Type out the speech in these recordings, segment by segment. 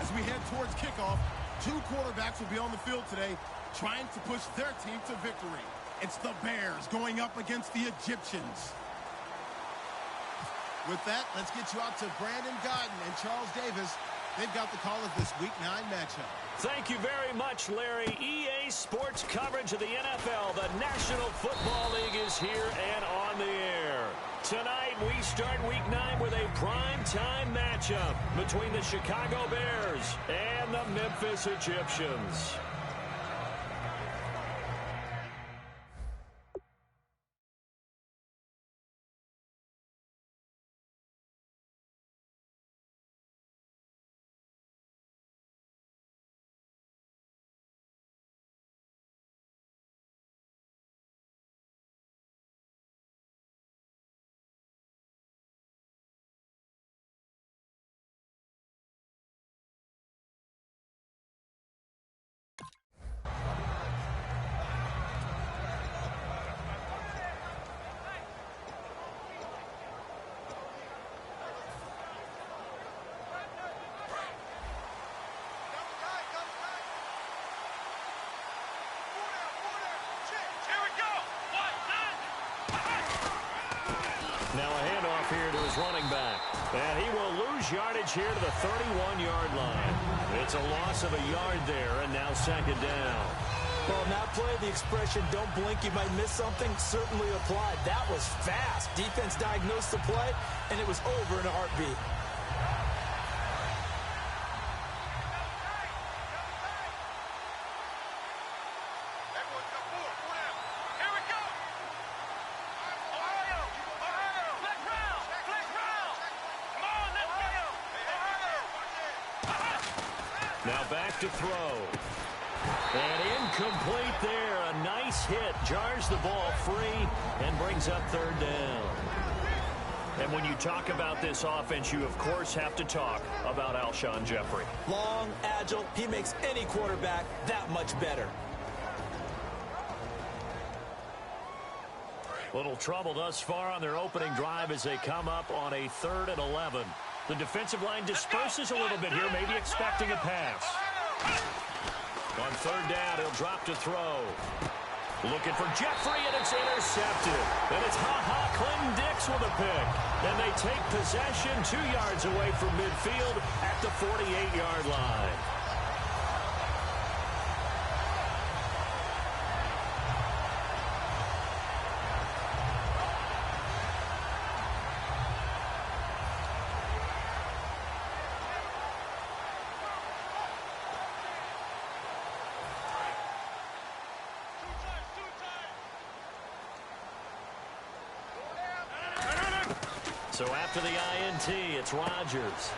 As we head towards kickoff, two quarterbacks will be on the field today trying to push their team to victory. It's the Bears going up against the Egyptians. With that, let's get you out to Brandon Godden and Charles Davis. They've got the call of this Week 9 matchup. Thank you very much, Larry. EA Sports coverage of the NFL. The National Football League is here and on the air. Tonight, we start Week 9 with a prime-time matchup between the Chicago Bears and the Memphis Egyptians. Now a handoff here to his running back. And he will lose yardage here to the 31-yard line. It's a loss of a yard there, and now second down. Well, on that play, the expression, don't blink, you might miss something, certainly applied. That was fast. Defense diagnosed the play, and it was over in a heartbeat. Now back to throw. And incomplete there. A nice hit. Jars the ball free and brings up third down. And when you talk about this offense, you, of course, have to talk about Alshon Jeffrey. Long, agile. He makes any quarterback that much better. Little trouble thus far on their opening drive as they come up on a 3rd and 11. The defensive line disperses a little bit here, maybe expecting a pass. On third down, he'll drop to throw. Looking for Jeffrey, and it's intercepted. And it's Clinton Dix with a pick. And they take possession 2 yards away from midfield at the 48-yard line. So after the INT, it's Rodgers.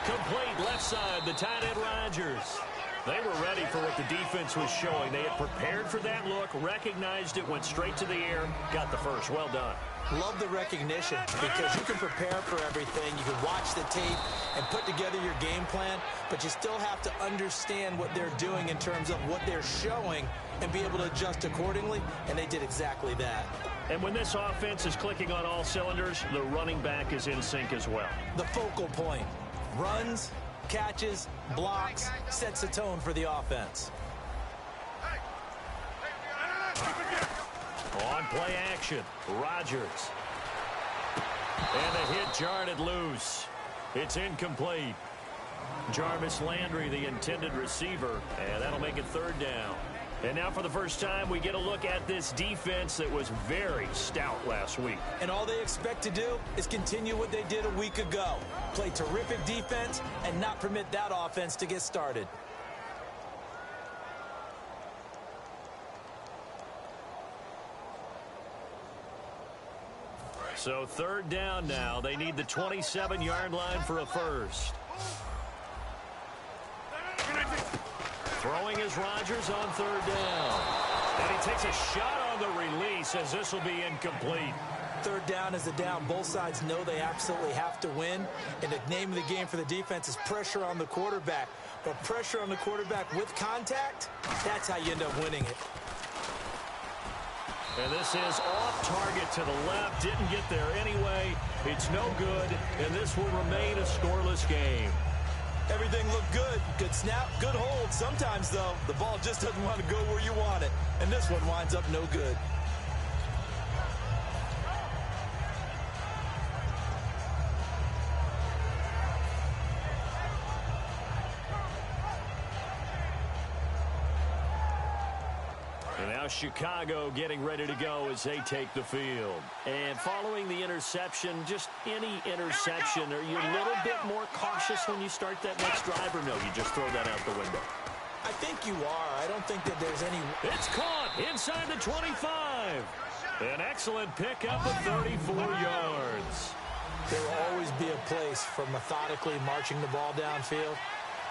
Complete left side, the tight end Rodgers. They were ready for what the defense was showing. They had prepared for that look, recognized it, went straight to the air, got the first. Well done. Love the recognition because you can prepare for everything. You can watch the tape and put together your game plan, but you still have to understand what they're doing in terms of what they're showing and be able to adjust accordingly, and they did exactly that. And when this offense is clicking on all cylinders, the running back is in sync as well. The focal point. Runs, catches, blocks, sets the tone for the offense. On play action, Rodgers. And a hit jarred it loose. It's incomplete. Jarvis Landry, the intended receiver, and that'll make it third down. And now for the first time, we get a look at this defense that was very stout last week. And all they expect to do is continue what they did a week ago. Play terrific defense and not permit that offense to get started. So third down now. They need the 27-yard line for a first. Throwing is Rodgers on third down. And he takes a shot on the release as this will be incomplete. Third down is a down. Both sides know they absolutely have to win. And the name of the game for the defense is pressure on the quarterback. But pressure on the quarterback with contact, that's how you end up winning it. And this is off target to the left. Didn't get there anyway. It's no good. And this will remain a scoreless game. Everything looked good. Good snap, good hold. Sometimes, though, the ball just doesn't want to go where you want it. And this one winds up no good. And now Chicago getting ready to go as they take the field. And following the interception, just any interception, are you a little bit more cautious when you start that next drive, or no, you just throw that out the window? I think you are. I don't think that there's any... It's caught inside the 25. An excellent pickup of 34 yards. There will always be a place for methodically marching the ball downfield.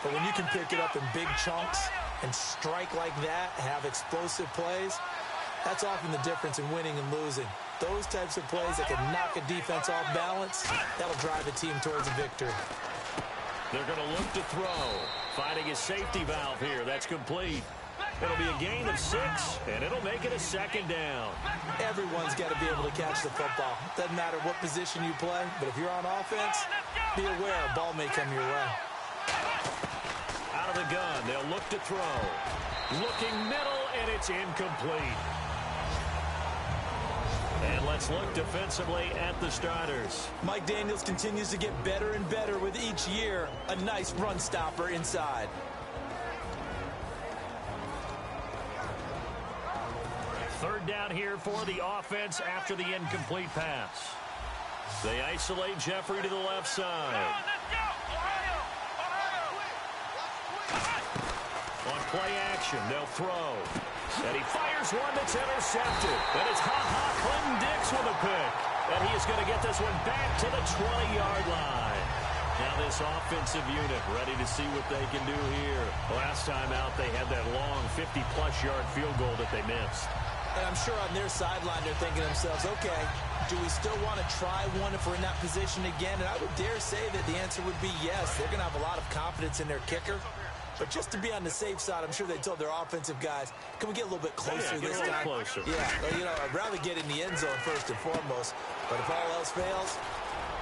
But when you can pick it up in big chunks and strike like that, have explosive plays, that's often the difference in winning and losing. Those types of plays that can knock a defense off balance, that'll drive a team towards a victory. They're going to look to throw. Finding his safety valve here. That's complete. It'll be a gain of 6, and it'll make it a second down. Everyone's got to be able to catch the football. Doesn't matter what position you play, but if you're on offense, be aware a ball may come your way. Out of the gun, they'll look to throw. Looking middle, and it's incomplete. And let's look defensively at the starters. Mike Daniels continues to get better and better with each year. A nice run stopper inside. Third down here for the offense after the incomplete pass. They isolate Jeffrey to the left side. On play action, they'll throw. And he fires one that's intercepted. And it's Clinton Dix with a pick. And he is going to get this one back to the 20-yard line. Now this offensive unit ready to see what they can do here. Last time out, they had that long 50-plus yard field goal that they missed. And I'm sure on their sideline they're thinking to themselves, okay, do we still want to try one if we're in that position again? And I would dare say that the answer would be yes. They're going to have a lot of confidence in their kicker. But just to be on the safe side, I'm sure they told their offensive guys, can we get a little bit closer this time? Closer. Yeah, well, you know, I'd rather get in the end zone first and foremost. But if all else fails,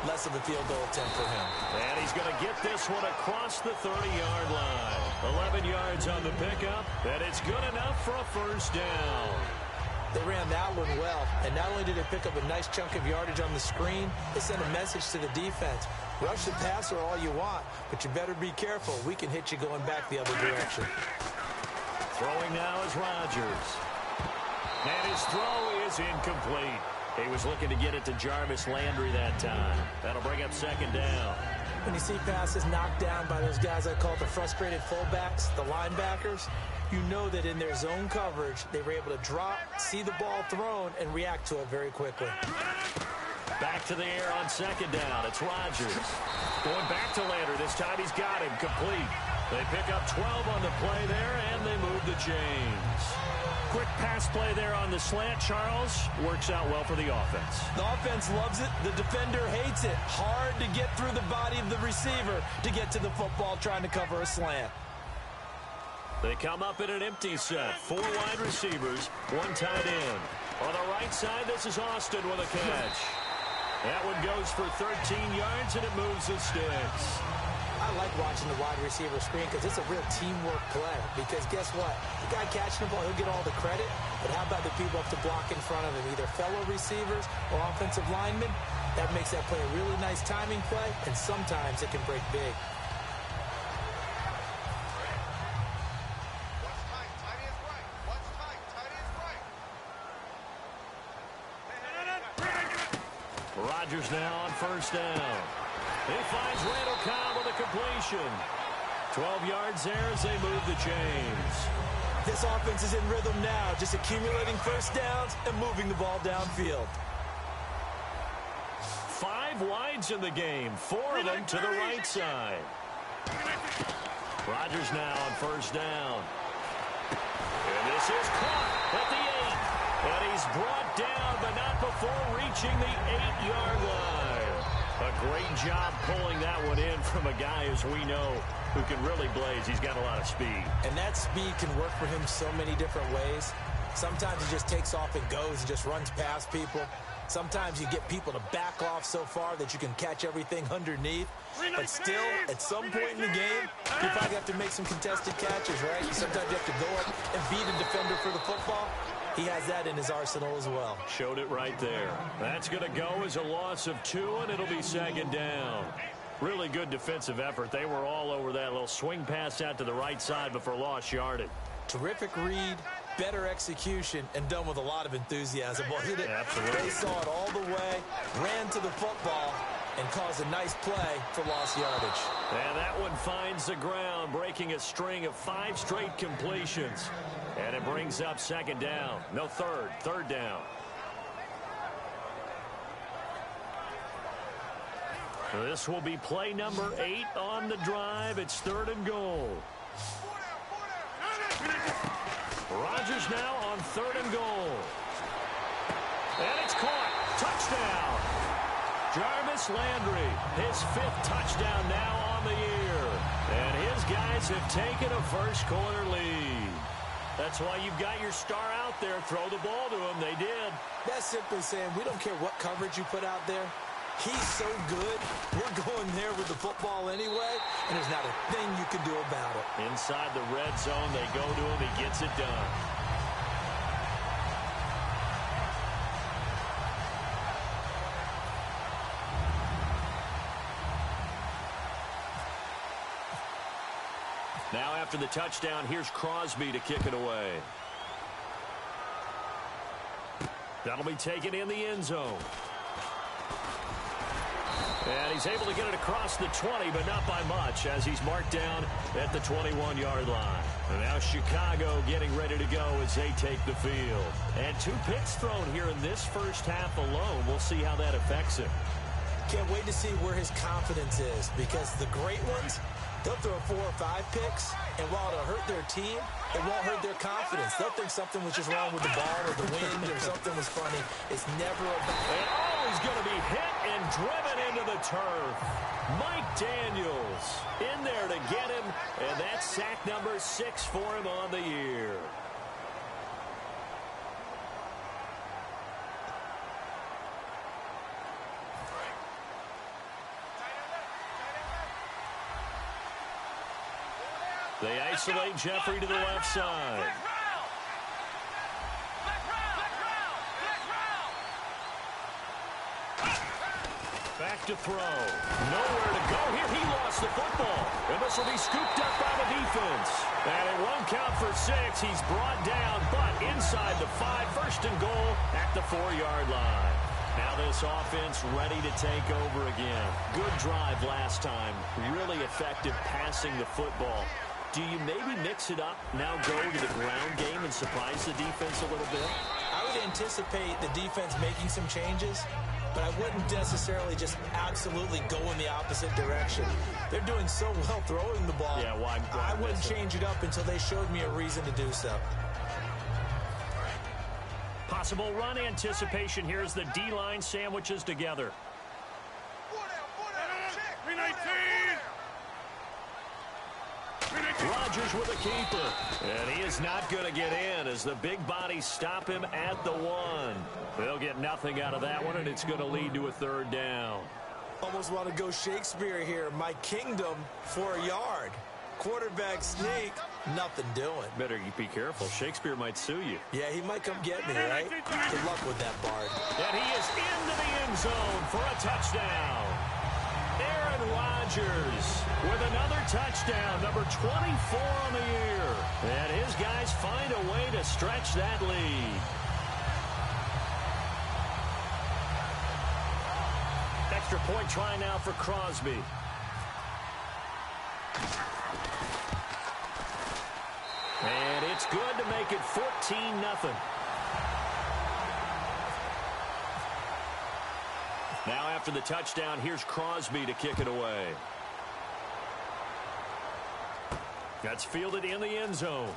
less of a field goal attempt for him. And he's going to get this one across the 30-yard line. 11 yards on the pickup, and it's good enough for a first down. They ran that one well, and not only did they pick up a nice chunk of yardage on the screen, they sent a message to the defense. Rush the passer all you want, but you better be careful. We can hit you going back the other direction. Throwing now is Rodgers. And his throw is incomplete. He was looking to get it to Jarvis Landry that time. That'll bring up second down. When you see passes knocked down by those guys I call the frustrated fullbacks, the linebackers, you know that in their zone coverage, they were able to drop, see the ball thrown, and react to it very quickly. Back to the air on second down. It's Rodgers. Going back to Landry. This time he's got him complete. They pick up 12 on the play there, and they move the chains. Quick pass play there on the slant, Charles. Works out well for the offense. The offense loves it. The defender hates it. Hard to get through the body of the receiver to get to the football trying to cover a slant. They come up in an empty set. 4 wide receivers, 1 tight end. On the right side, this is Austin with a catch. That one goes for 13 yards, and it moves the sticks. I like watching the wide receiver screen because it's a real teamwork play. Because guess what? The guy catching the ball, he'll get all the credit. But how about the people up to block in front of him, either fellow receivers or offensive linemen? That makes that play a really nice timing play, and sometimes it can break big. Rodgers now on first down. He finds Randall Cobb with a completion. 12 yards there as they move the chains. This offense is in rhythm now, just accumulating first downs and moving the ball downfield. 5 wides in the game, 4 of them to the right side. Rodgers now on first down. And this is caught at the 8. And he's brought down, but not before reaching the 8-yard line. A great job pulling that one in from a guy, as we know, who can really blaze. He's got a lot of speed. And that speed can work for him so many different ways. Sometimes he just takes off and goes and just runs past people. Sometimes you get people to back off so far that you can catch everything underneath. But still, at some point in the game, you probably have to make some contested catches, right? Sometimes you have to go up and beat a defender for the football. He has that in his arsenal as well. Showed it right there. That's going to go as a loss of 2, and it'll be second down. Really good defensive effort. They were all over that little swing pass out to the right side before lost yardage. Terrific read, better execution, and done with a lot of enthusiasm, wasn't it? Absolutely. They saw it all the way, ran to the football, and caused a nice play for lost yardage. And that one finds the ground, breaking a string of 5 straight completions. And it brings up second down. No, third down. This will be play number 8 on the drive. It's 3rd and goal. Rodgers now on 3rd and goal. And it's caught. Touchdown. Jarvis Landry, his 5th touchdown now on the year. And his guys have taken a first-quarter lead. That's why you've got your star out there. Throw the ball to him. They did. That's simply saying we don't care what coverage you put out there. He's so good, we're going there with the football anyway, and there's not a thing you can do about it. Inside the red zone, they go to him. He gets it done. Now after the touchdown, here's Crosby to kick it away. That'll be taken in the end zone. And he's able to get it across the 20, but not by much, as he's marked down at the 21-yard line. And now Chicago getting ready to go as they take the field. And 2 picks thrown here in this first half alone. We'll see how that affects him. Can't wait to see where his confidence is, because the great ones, they'll throw 4 or 5 picks, and while it'll hurt their team, it won't hurt their confidence. They'll think something was just wrong with the ball or the wind or something was funny. It's never about... And he's going to be hit and driven into the turf. Mike Daniels in there to get him, and that's sack number 6 for him on the year. They isolate Jeffrey to the left side. Back to throw. Nowhere to go here. He lost the football. And this will be scooped up by the defense. And it won't count for 6. He's brought down, but inside the 5. 1st and goal at the 4-yard line. Now this offense ready to take over again. Good drive last time. Really effective passing the football. Do you maybe mix it up, now go to the ground game and surprise the defense a little bit? I would anticipate the defense making some changes, but I wouldn't necessarily just absolutely go in the opposite direction. They're doing so well throwing the ball. Yeah, why I wouldn't change it up until they showed me a reason to do so. Possible run anticipation here as the D-line sandwiches together. Rodgers with a keeper. And he is not going to get in as the big bodies stop him at the 1. They'll get nothing out of that one, and it's going to lead to a 3rd down. Almost want to go Shakespeare here. My kingdom for a yard. Quarterback sneak, nothing doing. Better be careful. Shakespeare might sue you. Yeah, he might come get me, right? Good luck with that, Bard. And he is into the end zone for a touchdown. Aaron Rodgers with another touchdown, number 24 on the year. And his guys find a way to stretch that lead. Extra point try now for Crosby. And it's good to make it 14-0. Now after the touchdown, here's Crosby to kick it away. That's fielded in the end zone.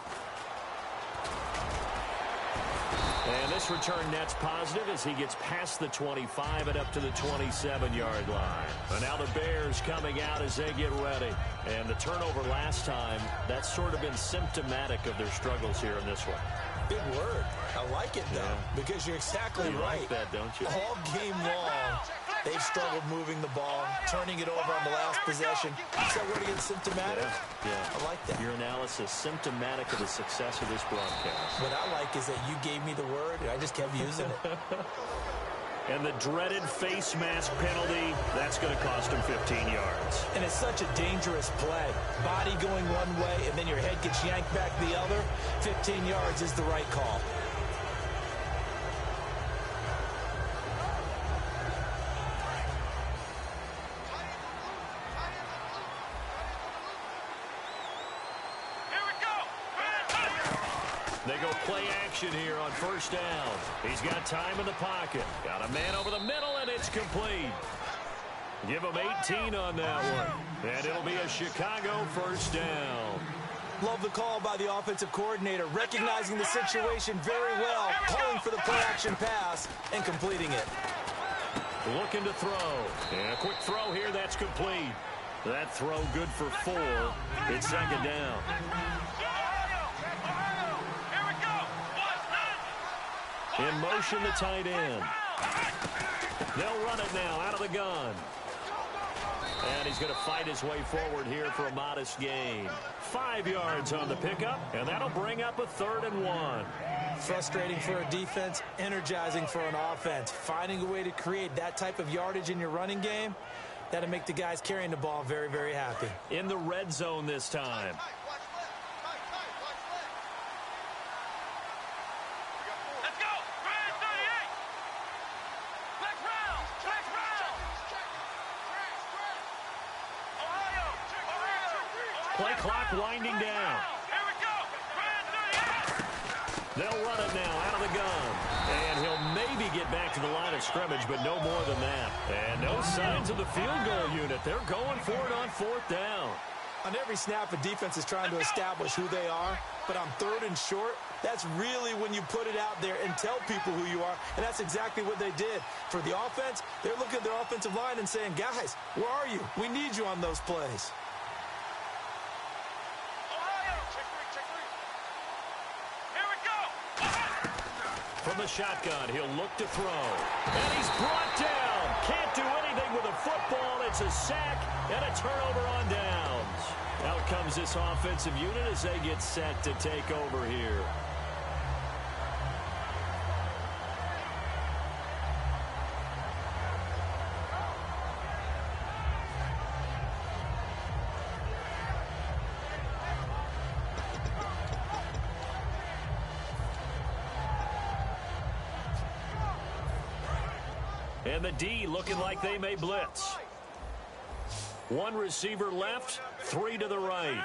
And this return net's positive as he gets past the 25 and up to the 27-yard line. And now the Bears coming out as they get ready. And the turnover last time, that's sort of been symptomatic of their struggles here in this one. Big word. I like it, though, because you're exactly right. Like that, don't you? All game long, they've struggled moving the ball, turning it over on the last possession. Is that word again, symptomatic? Yeah. I like that. Your analysis, symptomatic of the success of this broadcast. What I like is that you gave me the word, and I just kept using it. And the dreaded face mask penalty, that's going to cost him 15 yards. And it's such a dangerous play. Body going one way, and then your head gets yanked back the other. 15 yards is the right call. They go play action here on first down. He's got time in the pocket. Got a man over the middle, and it's complete. Give him 18 on that one. And it'll be a Chicago first down. Love the call by the offensive coordinator, recognizing the situation very well, calling for the play action pass, and completing it. Looking to throw. And a quick throw here, that's complete. That throw good for 4. It's second down. In motion, the tight end. They'll run it now out of the gun. And he's going to fight his way forward here for a modest gain. 5 yards on the pickup, and that'll bring up a 3rd and 1. Frustrating for a defense, energizing for an offense. Finding a way to create that type of yardage in your running game, that'll make the guys carrying the ball very, very happy. In the red zone this time. Play clock winding down. They'll run it now out of the gun. And he'll maybe get back to the line of scrimmage, but no more than that. And no signs of the field goal unit. They're going for it on 4th down. On every snap, a defense is trying to establish who they are, but on 3rd and short, that's really when you put it out there and tell people who you are, and that's exactly what they did. For the offense, they're looking at their offensive line and saying, guys, where are you? We need you on those plays. From the shotgun, he'll look to throw. And he's brought down. Can't do anything with a football. It's a sack and a turnover on downs. Out comes this offensive unit as they get set to take over here. And the D looking like they may blitz. 1 receiver left, 3 to the right.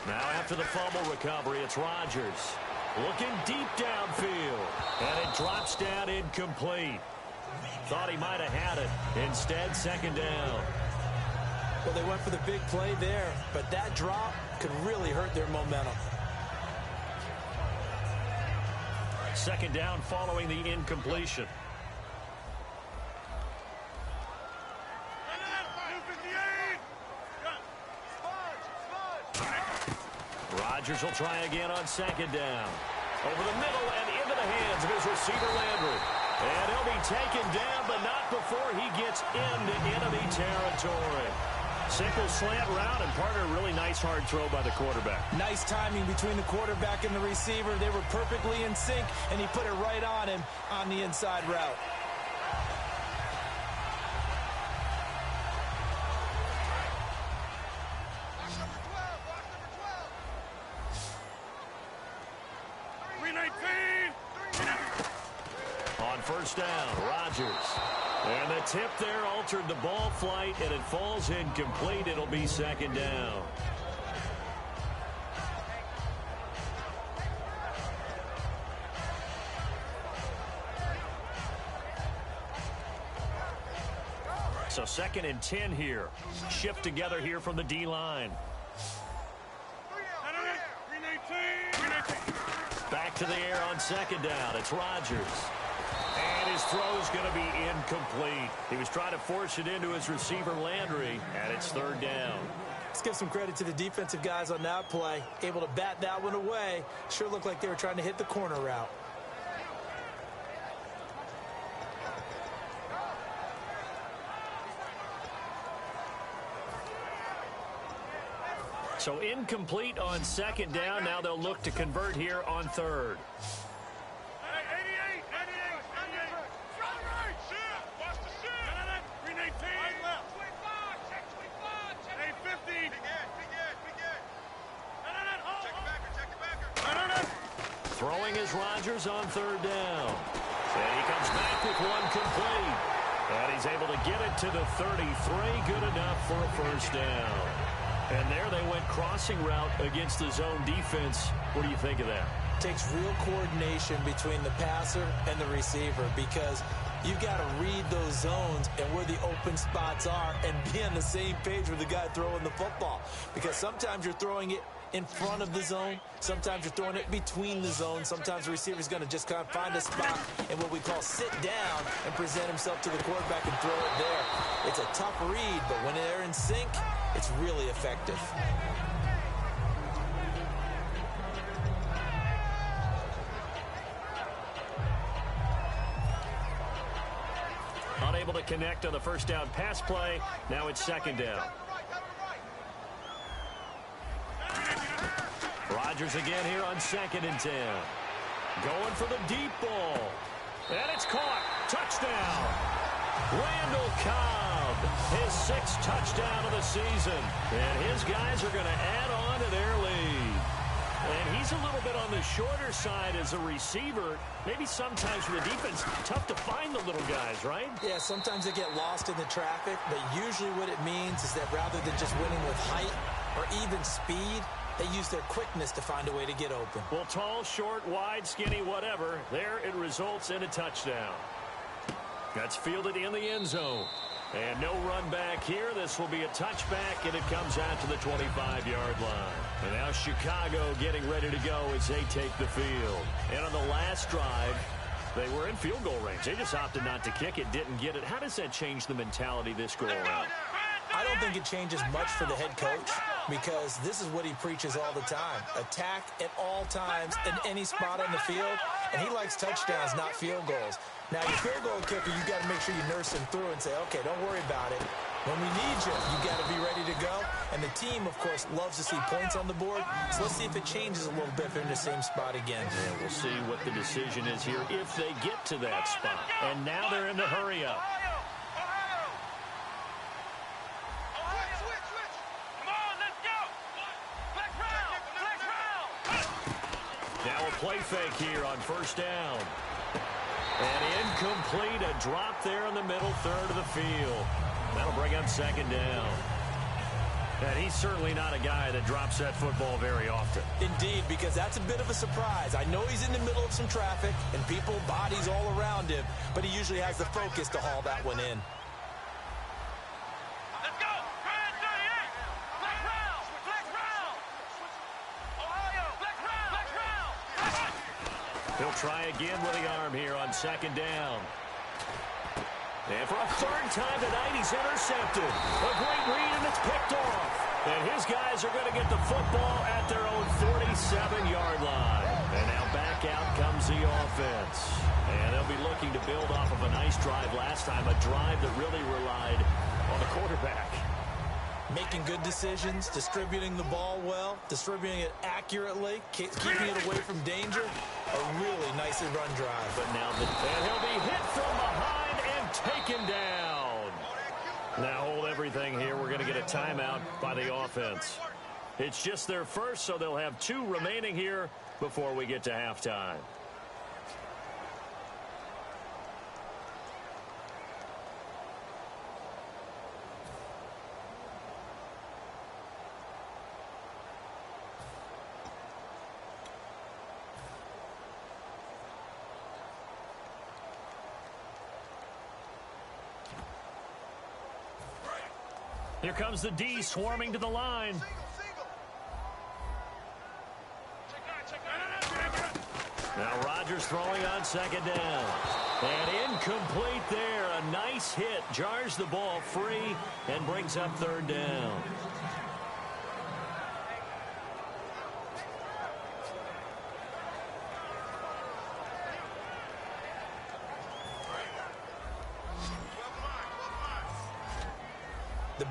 Now after the fumble recovery, it's Rodgers. Looking deep downfield. And it drops down incomplete. Thought he might have had it. Instead, second down. Well, they went for the big play there, but that drop could really hurt their momentum. Second down following the incompletion. Rodgers will try again on second down. Over the middle and into the hands of his receiver Landry. And he'll be taken down, but not before he gets into enemy territory. Simple slant route, and partner, really nice hard throw by the quarterback. Nice timing between the quarterback and the receiver. They were perfectly in sync, and he put it right on him on the inside route. On first down, Rodgers. And the tip there altered the ball flight, and it falls incomplete. It'll be second down. So 2nd and 10 here. Shift together here from the D-line. Back to the air on second down. It's Rodgers. And his throw is going to be incomplete. He was trying to force it into his receiver, Landry, and it's 3rd down. Let's give some credit to the defensive guys on that play. Able to bat that one away. Sure looked like they were trying to hit the corner route. So incomplete on second down. Now they'll look to convert here on third. Throwing is Rodgers on third down. And he comes back with one complete. And he's able to get it to the 33. Good enough for a first down. And there they went crossing route against the zone defense. What do you think of that? Takes real coordination between the passer and the receiver because you've got to read those zones and where the open spots are and be on the same page with the guy throwing the football. Because sometimes you're throwing it in front of the zone. Sometimes you're throwing it between the zones. Sometimes the receiver's going to just kind of find a spot and what we call sit down and present himself to the quarterback and throw it there. It's a tough read, but when they're in sync, it's really effective. Unable to connect on the first down pass play. Now it's second down. Rodgers again here on 2nd and 10. Going for the deep ball. And it's caught. Touchdown. Randall Cobb, his 6th touchdown of the season. And his guys are going to add on to their lead. And he's a little bit on the shorter side as a receiver. Maybe sometimes for the defense, tough to find the little guys, right? Yeah, sometimes they get lost in the traffic. But usually what it means is that rather than just winning with height or even speed, they use their quickness to find a way to get open. Well, tall, short, wide, skinny, whatever. There it results in a touchdown. That's fielded in the end zone. And no run back here. This will be a touchback, and it comes out to the 25-yard line. And now Chicago getting ready to go as they take the field. And on the last drive, they were in field goal range. They just opted not to kick it, didn't get it. How does that change the mentality this go-around? I don't think it changes much for the head coach because this is what he preaches all the time. Attack at all times in any spot on the field, and he likes touchdowns, not field goals. Now, your field goal kicker, you got to make sure you nurse him through and say, okay, don't worry about it. When we need you, you got to be ready to go. And the team, of course, loves to see points on the board. So let's see if it changes a little bit if they're in the same spot again. Yeah, we'll see what the decision is here if they get to that spot. And now they're in the hurry up. Now a play fake here on first down. And incomplete, a drop there in the middle third of the field. That'll bring up second down. And he's certainly not a guy that drops that football very often. Indeed, because that's a bit of a surprise. I know he's in the middle of some traffic and people, bodies all around him, but he usually has the focus to haul that one in. He'll try again with the arm here on second down. And for a third time tonight, he's intercepted. A great read, and it's picked off. And his guys are going to get the football at their own 47-yard line. And now back out comes the offense. And they'll be looking to build off of a nice drive last time, a drive that really relied on the quarterback. Making good decisions, distributing the ball well, distributing it accurately, keeping it away from danger. A really nicely run drive. But now and he'll be hit from behind and taken down. Now hold everything here. We're going to get a timeout by the offense. It's just their first, so they'll have 2 remaining here before we get to halftime. Here comes the D swarming to the line. Now Rodgers throwing on second down. And incomplete there. A nice hit. Jars the ball free and brings up third down.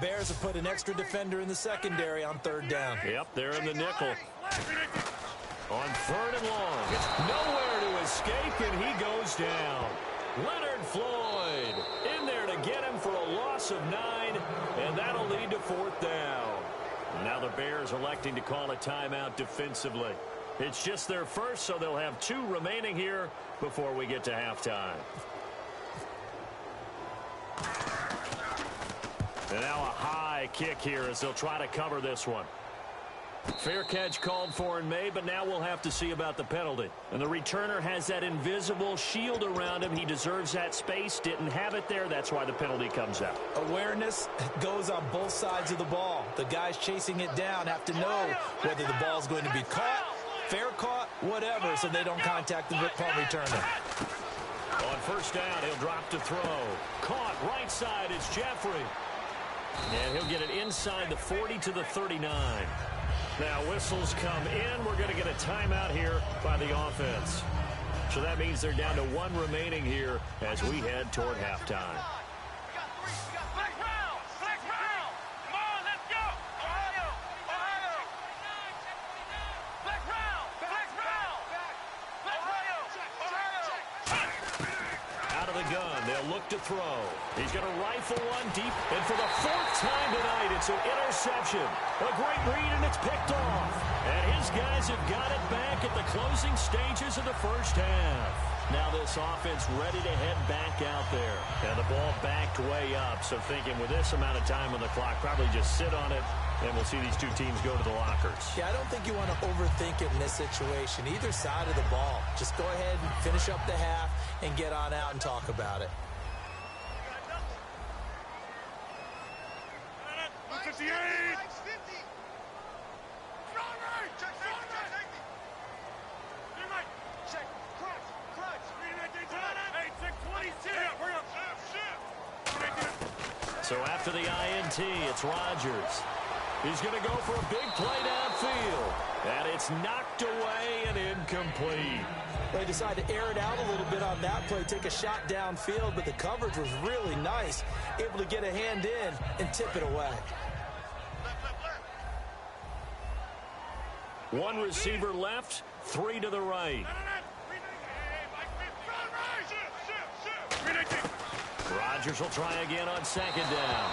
Bears have put an extra defender in the secondary on third down. Yep, they're in the nickel. On third and long, it's nowhere to escape, and he goes down. Leonard Floyd in there to get him for a loss of 9, and that'll lead to fourth down. Now the Bears electing to call a timeout defensively. It's just their first, so they'll have 2 remaining here before we get to halftime. And now a high kick here as they'll try to cover this one. Fair catch called for and made, but now we'll have to see about the penalty. And the returner has that invisible shield around him. He deserves that space. Didn't have it there. That's why the penalty comes out. Awareness goes on both sides of the ball. The guys chasing it down have to know whether the ball is going to be caught, fair caught, whatever, so they don't contact the punt returner. On first down, he'll drop to throw. Caught right side is Jeffrey. And he'll get it inside the 40 to the 39. Now whistles come in. We're going to get a timeout here by the offense. So that means they're down to 1 remaining here as we head toward halftime. Out of the gun, they'll look to throw. He's going to rifle one deep, and for the 4th time tonight, it's an interception. A great read, and it's picked off. And his guys have got it back at the closing stages of the first half. Now this offense ready to head back out there. And the ball backed way up, so thinking with this amount of time on the clock, probably just sit on it, and we'll see these 2 teams go to the lockers. Yeah, I don't think you want to overthink it in this situation. Either side of the ball. Just go ahead and finish up the half and get on out and talk about it. 58! So after the INT, it's Rodgers. He's going to go for a big play downfield. And it's knocked away and incomplete. They decided to air it out a little bit on that play, take a shot downfield, but the coverage was really nice. Able to get a hand in and tip it away. 1 receiver left, 3 to the right. Rodgers will try again on second down.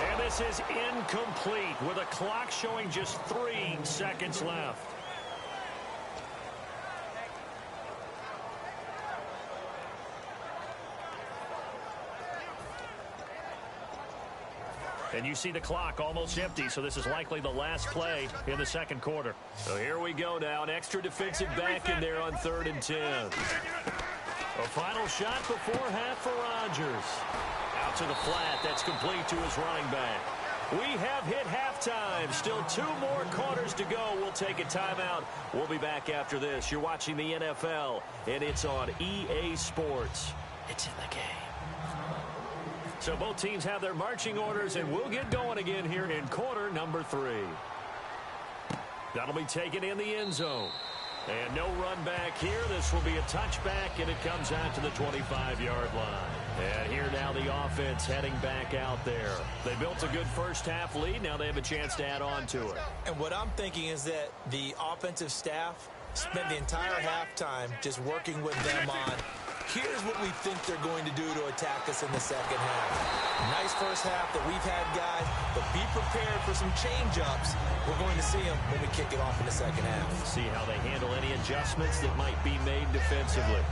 And this is incomplete with a clock showing just 3 seconds left. And you see the clock almost empty, so this is likely the last play in the second quarter. So here we go now, an extra defensive back in there on 3rd and 10. A final shot before half for Rodgers. Out to the flat, that's complete to his running back. We have hit halftime. Still 2 more quarters to go. We'll take a timeout. We'll be back after this. You're watching the NFL, and it's on EA Sports. It's in the game. So both teams have their marching orders, and we'll get going again here in quarter number 3. That'll be taken in the end zone. And no run back here. This will be a touchback, and it comes out to the 25-yard line. And here now the offense heading back out there. They built a good first half lead. Now they have a chance to add on to it. And what I'm thinking is that the offensive staff spent the entire halftime just working with them on, here's what we think they're going to do to attack us in the second half. Nice first half that we've had, guys, but be prepared for some change-ups. We're going to see them when we kick it off in the second half. See how they handle any adjustments that might be made defensively.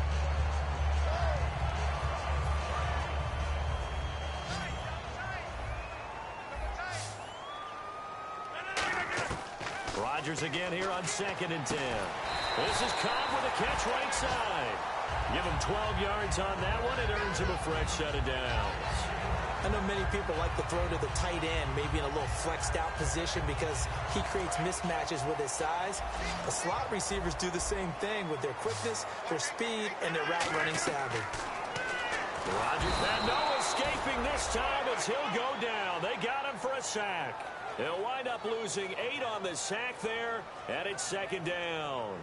Rodgers again here on 2nd and 10. This is Cobb with a catch right side. Give him 12 yards on that one. It earns him a fresh set of downs. I know many people like to throw to the tight end, maybe in a little flexed out position because he creates mismatches with his size. The slot receivers do the same thing with their quickness, their speed, and their route running savvy. Rodgers had no escaping this time as he'll go down. They got him for a sack. They'll wind up losing 8 on the sack there, and it's 2nd down.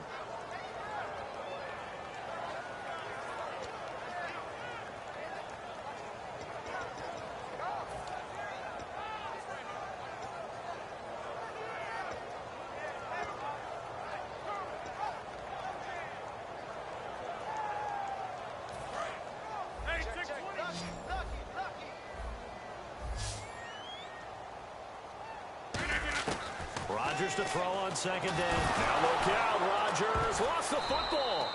Rodgers to throw on second down. Now look out, Rodgers lost the football.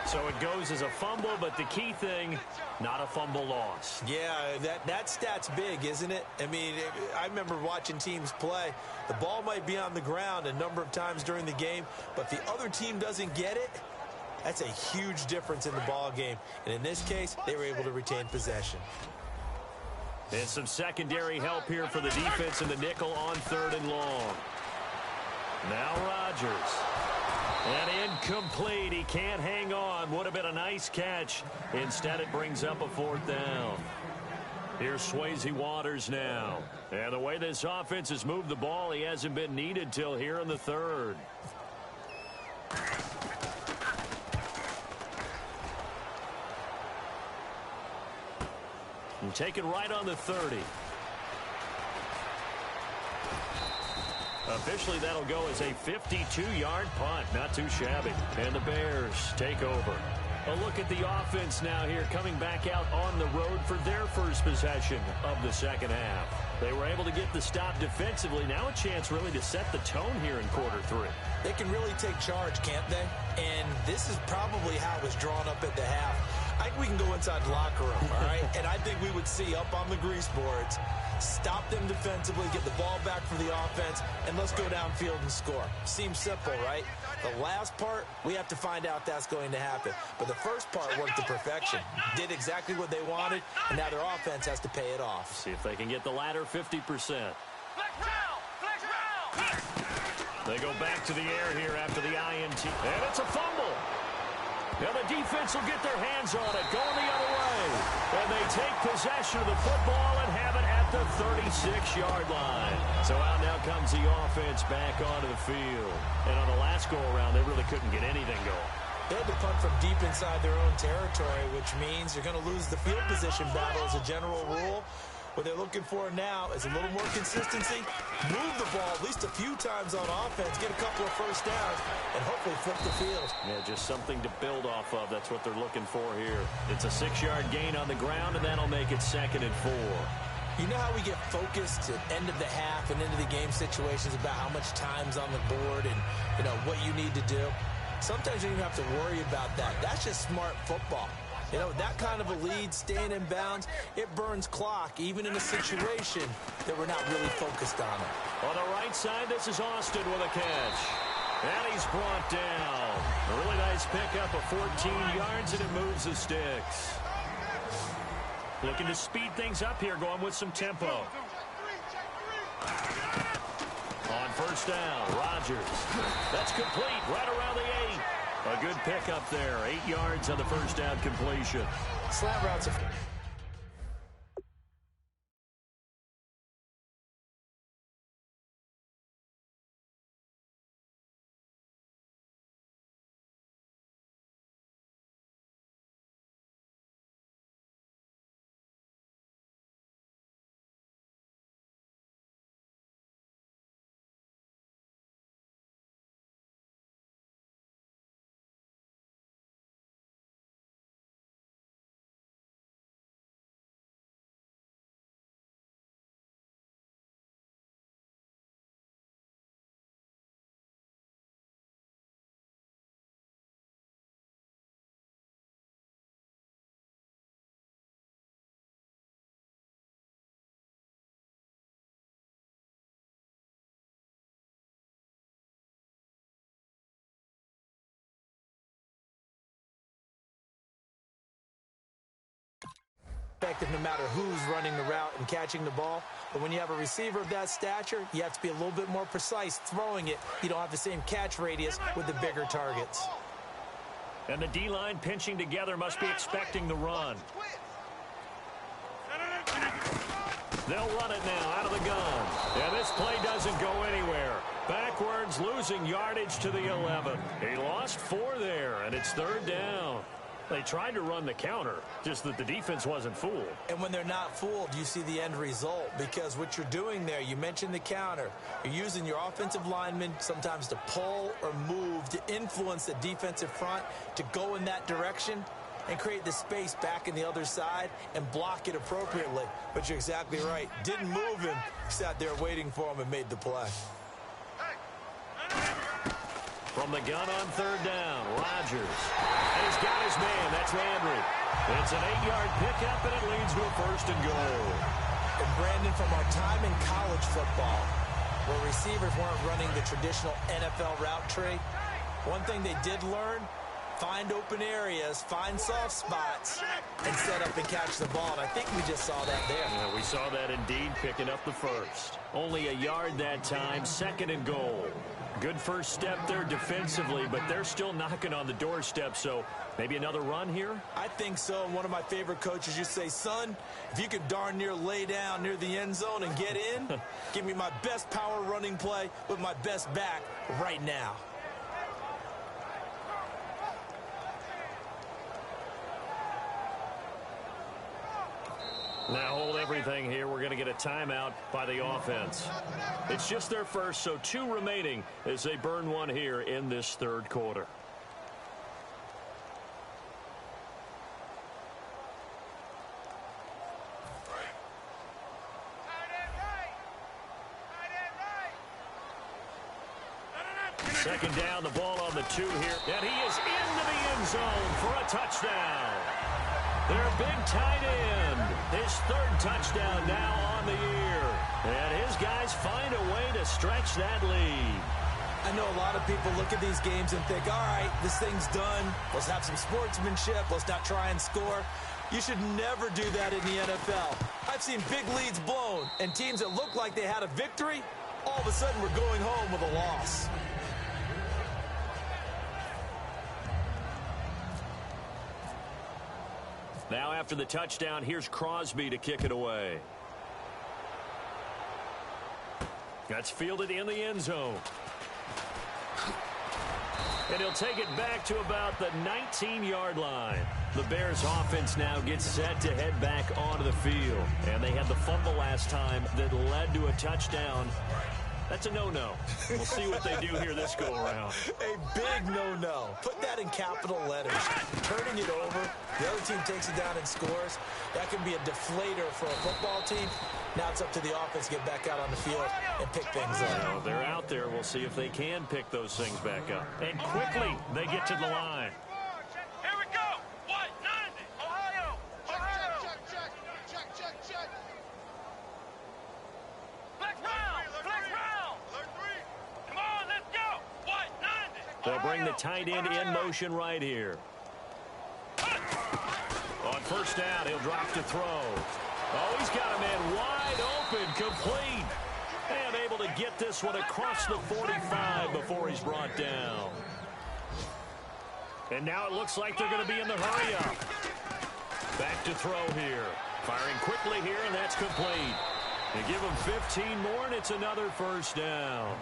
So it goes as a fumble, but the key thing, not a fumble loss. Yeah, that stat's big, isn't it? I mean, I remember watching teams play. The ball might be on the ground a number of times during the game, but the other team doesn't get it. That's a huge difference in the ball game. And in this case, they were able to retain possession. And some secondary help here for the defense in the nickel on 3rd and long. Now Rodgers. And incomplete. He can't hang on. Would have been a nice catch. Instead, it brings up a 4th down. Here's Swayze Waters now. And the way this offense has moved the ball, he hasn't been needed till here in the 3rd. And take it right on the 30. Officially, that'll go as a 52-yard punt. Not too shabby. And the Bears take over. A look at the offense now here, coming back out on the road for their first possession of the second half. They were able to get the stop defensively. Now a chance really to set the tone here in quarter 3. They can really take charge, can't they? And this is probably how it was drawn up at the half. I think we can go inside the locker room, all right? And I think we would see up on the grease boards, stop them defensively, get the ball back for the offense, and let's go downfield and score. Seems simple, right? The last part, we have to find out that's going to happen. But the first part worked to perfection. Did exactly what they wanted, and now their offense has to pay it off. See if they can get the latter 50%. They go back to the air here after the INT. And it's a fumble. Now the defense will get their hands on it, going the other way. And they take possession of the football and have it at the 36-yard line. So out now comes the offense back onto the field. And on the last go-around, they really couldn't get anything going. They had to punt from deep inside their own territory, which means you're going to lose the field position battle as a general rule. What they're looking for now is a little more consistency, move the ball at least a few times on offense, get a couple of first downs, and hopefully flip the field. Yeah, just something to build off of. That's what they're looking for here. It's a 6-yard gain on the ground, and that'll make it 2nd and 4. You know how we get focused at end of the half and into the game situations about how much time's on the board and, you know, what you need to do? Sometimes you don't even have to worry about that. That's just smart football. You know, that kind of a lead, staying in bounds, it burns clock, even in a situation that we're not really focused on it. On the right side, this is Austin with a catch. And he's brought down. A really nice pickup of 14 yards, and it moves the sticks. Looking to speed things up here, going with some tempo. On first down, Rodgers. That's complete, right around the 8. A good pickup there. 8 yards on the first down completion. Slant routes are... effective no matter who's running the route and catching the ball. But when you have a receiver of that stature, you have to be a little bit more precise throwing it. You don't have the same catch radius with the bigger targets. And the D-line pinching together must be expecting the run. They'll run it now out of the gun. And this play doesn't go anywhere. Backwards, losing yardage to the 11. He lost 4 there, and it's 3rd down. They tried to run the counter, just that the defense wasn't fooled. And when they're not fooled, you see the end result, because what you're doing there, you mentioned the counter. You're using your offensive linemen sometimes to pull or move to influence the defensive front to go in that direction and create the space back in the other side and block it appropriately. But you're exactly right. Didn't move him, sat there waiting for him and made the play. From the gun on third down, Rodgers. And he's got his man. That's Landry. It's an 8-yard pickup, and it leads to a first and goal. And Brandon, from our time in college football, where receivers weren't running the traditional NFL route tree, one thing they did learn, find open areas, find soft spots, and set up and catch the ball. And I think we just saw that there. Yeah, we saw that indeed, picking up the first. Only a yard that time, second and goal. Good first step there defensively, but they're still knocking on the doorstep, so maybe another run here? I think so. And one of my favorite coaches used to say, son, if you could darn near lay down near the end zone and get in, give me my best power running play with my best back right now. Now hold everything here. We're going to get a timeout by the offense. It's just their first, so 2 remaining as they burn one here in this third quarter. Second down, the ball on the 2 here. And he is into the end zone for a touchdown. Their big tight end. His 3rd touchdown now on the year. And his guys find a way to stretch that lead. I know a lot of people look at these games and think, all right, this thing's done. Let's have some sportsmanship. Let's not try and score. You should never do that in the NFL. I've seen big leads blown, and teams that look like they had a victory, all of a sudden we're going home with a loss. Now after the touchdown, here's Crosby to kick it away. That's fielded in the end zone. And he'll take it back to about the 19-yard line. The Bears offense now gets set to head back onto the field. And they had the fumble last time that led to a touchdown. That's a no-no. We'll see what they do here this go-around. A big no-no. Put that in capital letters. Turning it over, the other team takes it down and scores. That can be a deflator for a football team. Now it's up to the offense to get back out on the field and pick things up. Well, they're out there. We'll see if they can pick those things back up. And quickly, they get to the line. Here we go. What? 90. Ohio. Ohio. Check. Flex round. Come on, let's go. What? 90. They'll bring the tight end in motion right here. On first down, he'll drop to throw. Oh, he's got a man wide open, complete. And able to get this one across the 45 before he's brought down. And now it looks like they're going to be in the hurry up. Back to throw here. Firing quickly here, and that's complete. They give him 15 more, and it's another first down.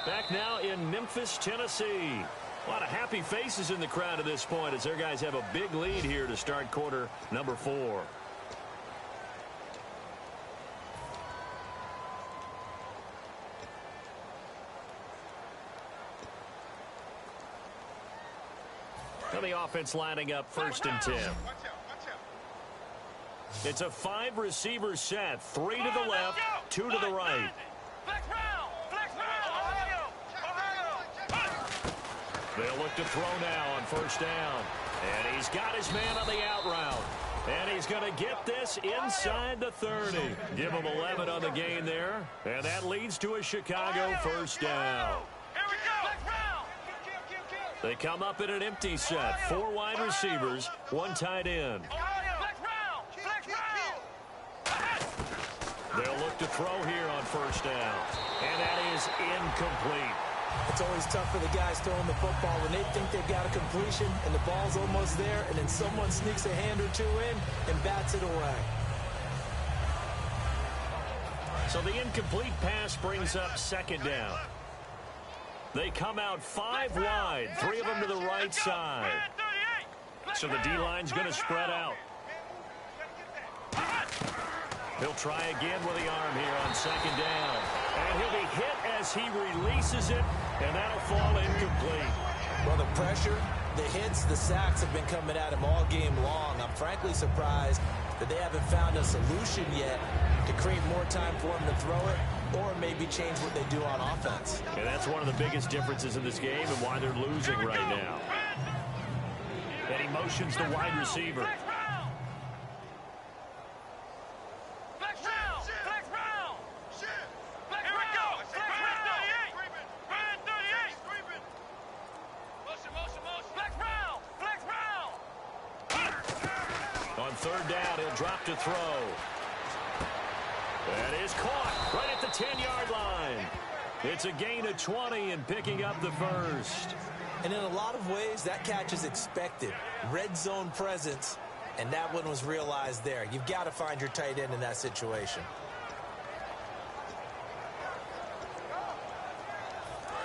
Back now in Memphis, Tennessee. A lot of happy faces in the crowd at this point as their guys have a big lead here to start quarter number 4. And the offense lining up first and 10. It's a 5-receiver set. 3 to the left, 2 to the right. They'll look to throw now on first down. And he's got his man on the out route. And he's going to get this inside the 30. Give him 11 on the gain there. And that leads to a Chicago first down. They come up in an empty set. 4 wide receivers, 1 tight end. They'll look to throw here on first down. And that is incomplete. It's always tough for the guys throwing the football when they think they've got a completion and the ball's almost there, and then someone sneaks a hand or 2 in and bats it away. So the incomplete pass brings up second down. They come out 5 wide, 3 of them to the right side. So the D-line's going to spread out. He'll try again with the arm here on second down. And he'll be hit as he releases it, and that'll fall incomplete. Well, the pressure, the hits, the sacks have been coming at him all game long. I'm frankly surprised that they haven't found a solution yet to create more time for him to throw it. or maybe change what they do on offense. And that's one of the biggest differences in this game and why they're losing right now. And he motions the wide receiver. On third down, he'll drop to throw. That is caught right at the 10-yard line. It's a gain of 20 and picking up the first. And in a lot of ways, that catch is expected. Red zone presence, and that one was realized there. You've got to find your tight end in that situation.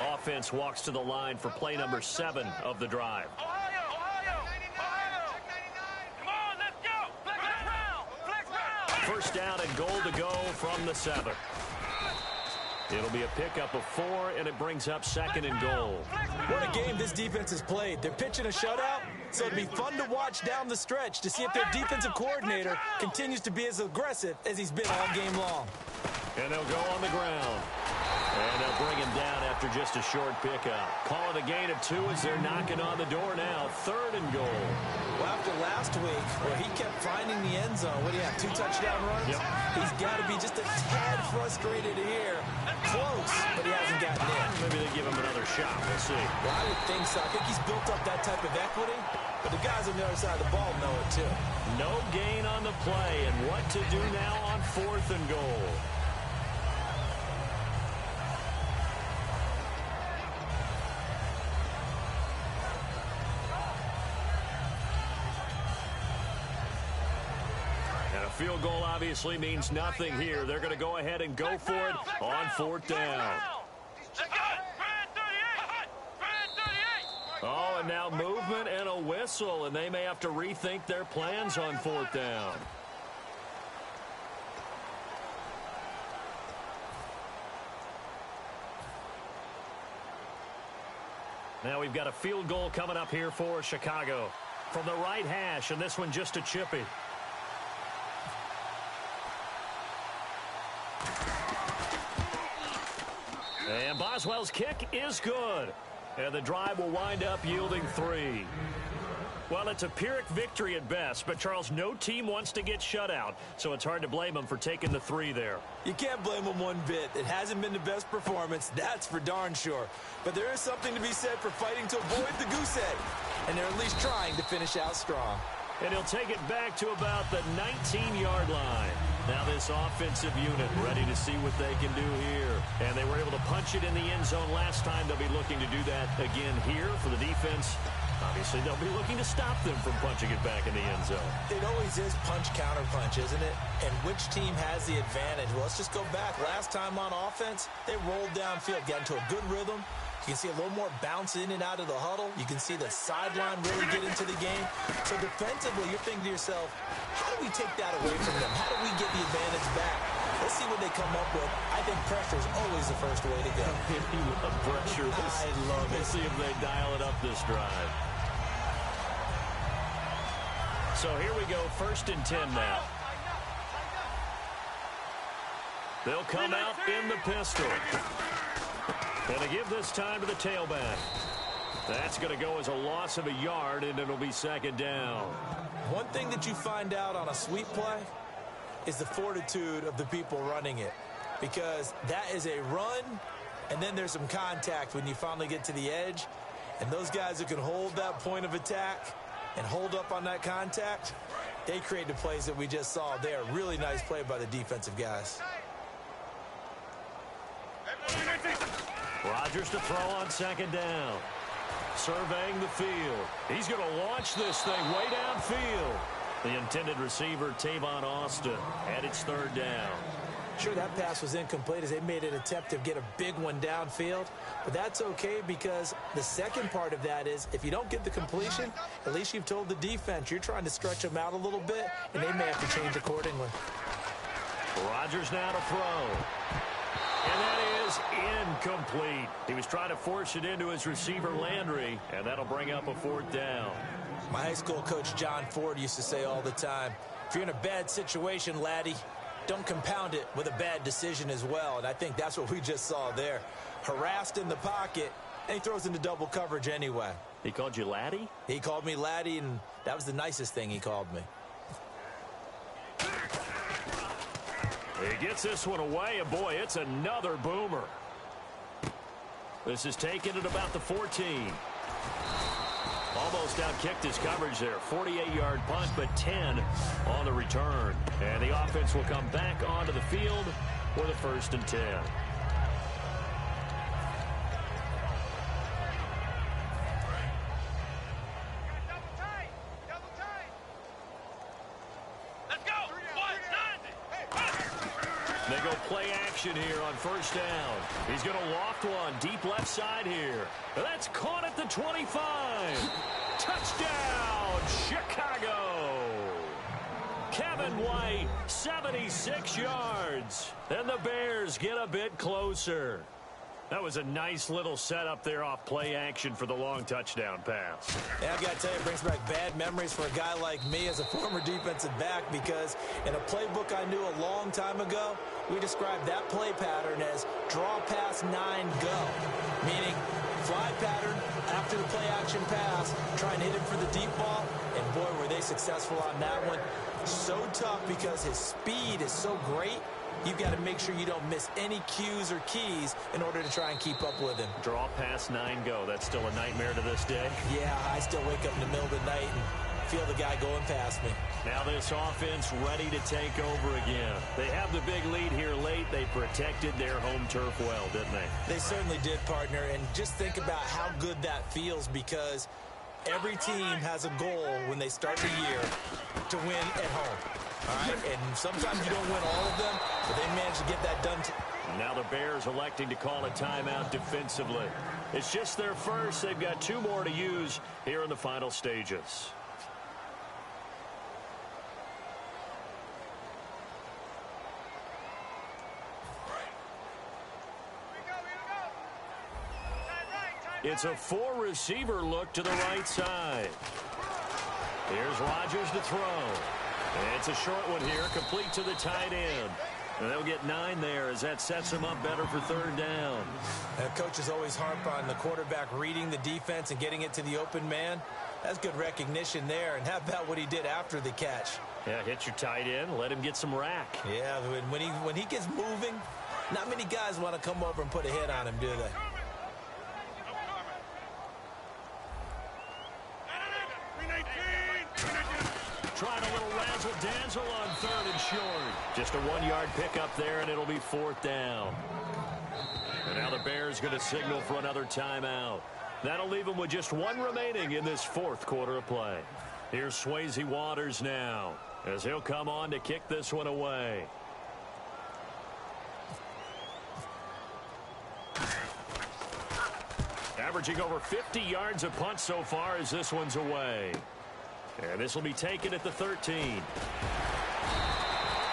Offense walks to the line for play number 7 of the drive. First down and goal to go from the 7. It'll be a pickup of 4, and it brings up 2nd and goal. What a game this defense has played. They're pitching a shutout, so it'll be fun to watch down the stretch to see if their defensive coordinator continues to be as aggressive as he's been all game long. And they'll go on the ground. And they'll bring him down after just a short pickup. Call it a gain of 2 as they're knocking on the door now. 3rd and goal. Well, after last week, where he kept finding the end zone, what do you have, 2 touchdown runs? Yep. He's got to be just a tad frustrated here. Close, but he hasn't gotten in. Maybe they give him another shot. We'll see. Well, I would think so. I think he's built up that type of equity, but the guys on the other side of the ball know it too. No gain on the play, and what to do now on 4th and goal. Field goal obviously means nothing here. They're going to go ahead and go for it on 4th down. Oh, and now movement and a whistle, and they may have to rethink their plans on 4th down. Now we've got a field goal coming up here for Chicago. From the right hash, and this one just a chippy. And Boswell's kick is good. And the drive will wind up yielding 3. Well, it's a Pyrrhic victory at best, but, Charles, no team wants to get shut out, so it's hard to blame them for taking the 3 there. You can't blame them one bit. It hasn't been the best performance, that's for darn sure. But there is something to be said for fighting to avoid the goose egg, and they're at least trying to finish out strong. And he'll take it back to about the 19-yard line. Now this offensive unit ready to see what they can do here. And they were able to punch it in the end zone last time. They'll be looking to do that again here for the defense. Obviously, they'll be looking to stop them from punching it back in the end zone. It always is punch-counter-punch, isn't it? And which team has the advantage? Well, let's just go back. Last time on offense, they rolled downfield, got into a good rhythm. You can see a little more bounce in and out of the huddle. You can see the sideline really get into the game. So defensively, you're thinking to yourself, how do we take that away from them? How do we get the advantage back? Let's see what they come up with. I think pressure is always the first way to go. You love pressure. I love it. We'll see if they dial it up this drive. So here we go, 1st and 10 now. They'll come out in the pistol. And they give this time to the tailback. That's going to go as a loss of a yard, and it'll be 2nd down. One thing that you find out on a sweep play is the fortitude of the people running it. Because that is a run, and then there's some contact when you finally get to the edge. And those guys who can hold that point of attack and hold up on that contact, they create the plays that we just saw there. Really nice play by the defensive guys. Rodgers to throw on 2nd down. Surveying the field. He's going to launch this thing way downfield. The intended receiver, Tavon Austin, and it's 3rd down. Sure, that pass was incomplete as they made an attempt to get a big one downfield. But that's okay because the second part of that is if you don't get the completion, at least you've told the defense you're trying to stretch them out a little bit, and they may have to change accordingly. Rodgers now to throw. And that is incomplete. He was trying to force it into his receiver, Landry, and that'll bring up a 4th down. My high school coach, John Ford, used to say all the time, if you're in a bad situation, laddie, don't compound it with a bad decision as well. And I think that's what we just saw there. Harassed in the pocket, and he throws into double coverage anyway. He called you Laddie? He called me Laddie, and that was the nicest thing he called me. He gets this one away, and boy, it's another boomer. This is taken at about the 14. Almost outkicked his coverage there. 48-yard punt, but 10 on the return. And the offense will come back onto the field for the 1st and 10. They go play action here on 1st down. He's going to loft one deep left side here. That's caught at the 25. Touchdown, Chicago. Kevin White, 76 yards. And the Bears get a bit closer. That was a nice little setup there off play action for the long touchdown pass. Yeah, I got to tell you, it brings back bad memories for a guy like me as a former defensive back, because in a playbook I knew a long time ago, we described that play pattern as draw pass 9 go, meaning fly pattern after the play action pass, try and hit him for the deep ball, and boy, were they successful on that one. So tough because his speed is so great. You've got to make sure you don't miss any cues or keys in order to try and keep up with him. Draw pass 9 go. That's still a nightmare to this day. Yeah, I still wake up in the middle of the night and feel the guy going past me. Now this offense ready to take over again. They have the big lead here late. They protected their home turf well, didn't they? They certainly did, partner. And just think about how good that feels, because every team has a goal when they start the year to win at home. All right, and sometimes you don't win all of them, but they managed to get that done. Now the Bears electing to call a timeout defensively. It's just their first. They've got 2 more to use here in the final stages. It's a 4-receiver look to the right side. Here's Rodgers to throw. It's a short one here, complete to the tight end. And they'll get 9 there as that sets them up better for 3rd down. And coaches always harp on the quarterback reading the defense and getting it to the open man. That's good recognition there. And how about what he did after the catch? Yeah, hit your tight end, let him get some rack. Yeah, when he gets moving, not many guys want to come over and put a hit on him, do they? Trying a little razzle-dazzle on 3rd and short. Just a 1-yard pickup there, and it'll be 4th down. And now the Bears going to signal for another timeout. That'll leave them with just 1 remaining in this 4th quarter of play. Here's Swayze Waters now, as he'll come on to kick this one away. Averaging over 50 yards a punt so far as this one's away. And this will be taken at the 13.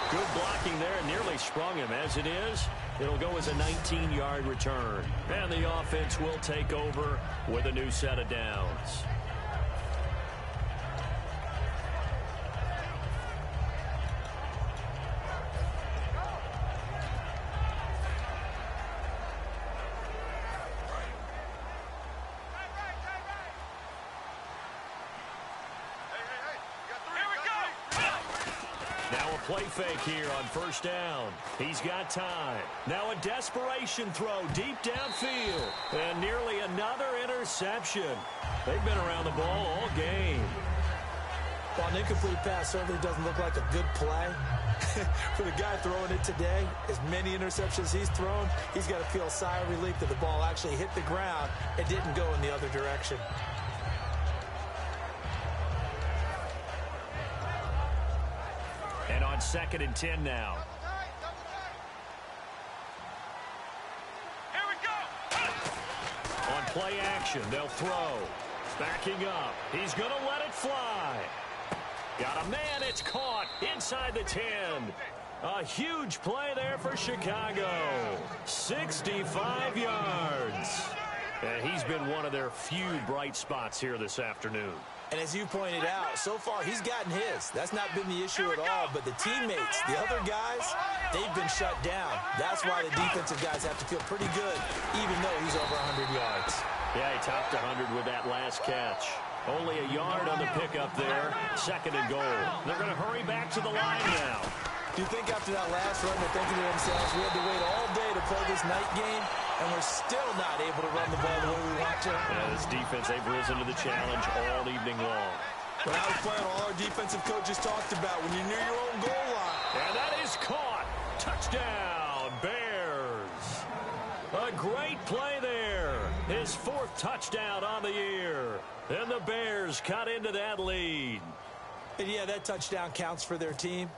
Good blocking there, nearly sprung him. As it is, it'll go as a 19-yard return. And the offense will take over with a new set of downs. Play fake here on 1st down. He's got time. Now a desperation throw deep downfield. And nearly another interception. They've been around the ball all game. Well, an incomplete pass certainly doesn't look like a good play. For the guy throwing it today, as many interceptions he's thrown, he's got to feel a sigh of relief that the ball actually hit the ground and didn't go in the other direction. And on 2nd and 10 now. Here we go. On play action, they'll throw. Backing up. He's going to let it fly. Got a man. It's caught inside the 10. A huge play there for Chicago. 65 yards. And he's been one of their few bright spots here this afternoon. And as you pointed out, so far he's gotten his. That's not been the issue at all. But the teammates, the other guys, they've been shut down. That's why the defensive guys have to feel pretty good, even though he's over 100 yards. Yeah, he topped 100 with that last catch. Only a yard on the pickup there. 2nd and goal. They're going to hurry back to the line now. Do you think after that last run they're thinking to themselves, we had to wait all day to play this night game, and we're still not able to run the ball the way we want to? Yeah, this defense, they've risen to the challenge all evening long. When I was playing, all our defensive coaches talked about when you're near your own goal line. And that is caught. Touchdown, Bears. A great play there. His 4th touchdown on the year. And the Bears cut into that lead. And yeah, that touchdown counts for their team.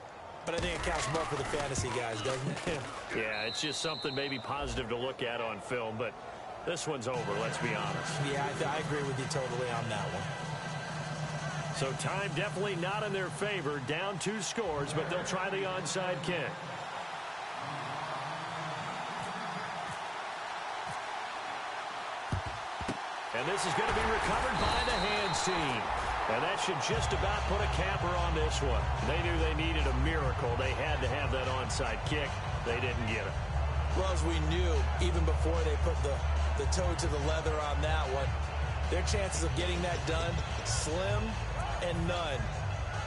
But I think it counts more for the fantasy guys, doesn't it? Yeah, it's just something maybe positive to look at on film, but this one's over, let's be honest. Yeah, I agree with you totally on that one. So time definitely not in their favor. Down 2 scores, but they'll try the onside kick. And this is going to be recovered by the hands team. And that should just about put a capper on this one. They knew they needed a miracle. They had to have that onside kick. They didn't get it. Well, as we knew, even before they put the toe to the leather on that one, their chances of getting that done, slim and none.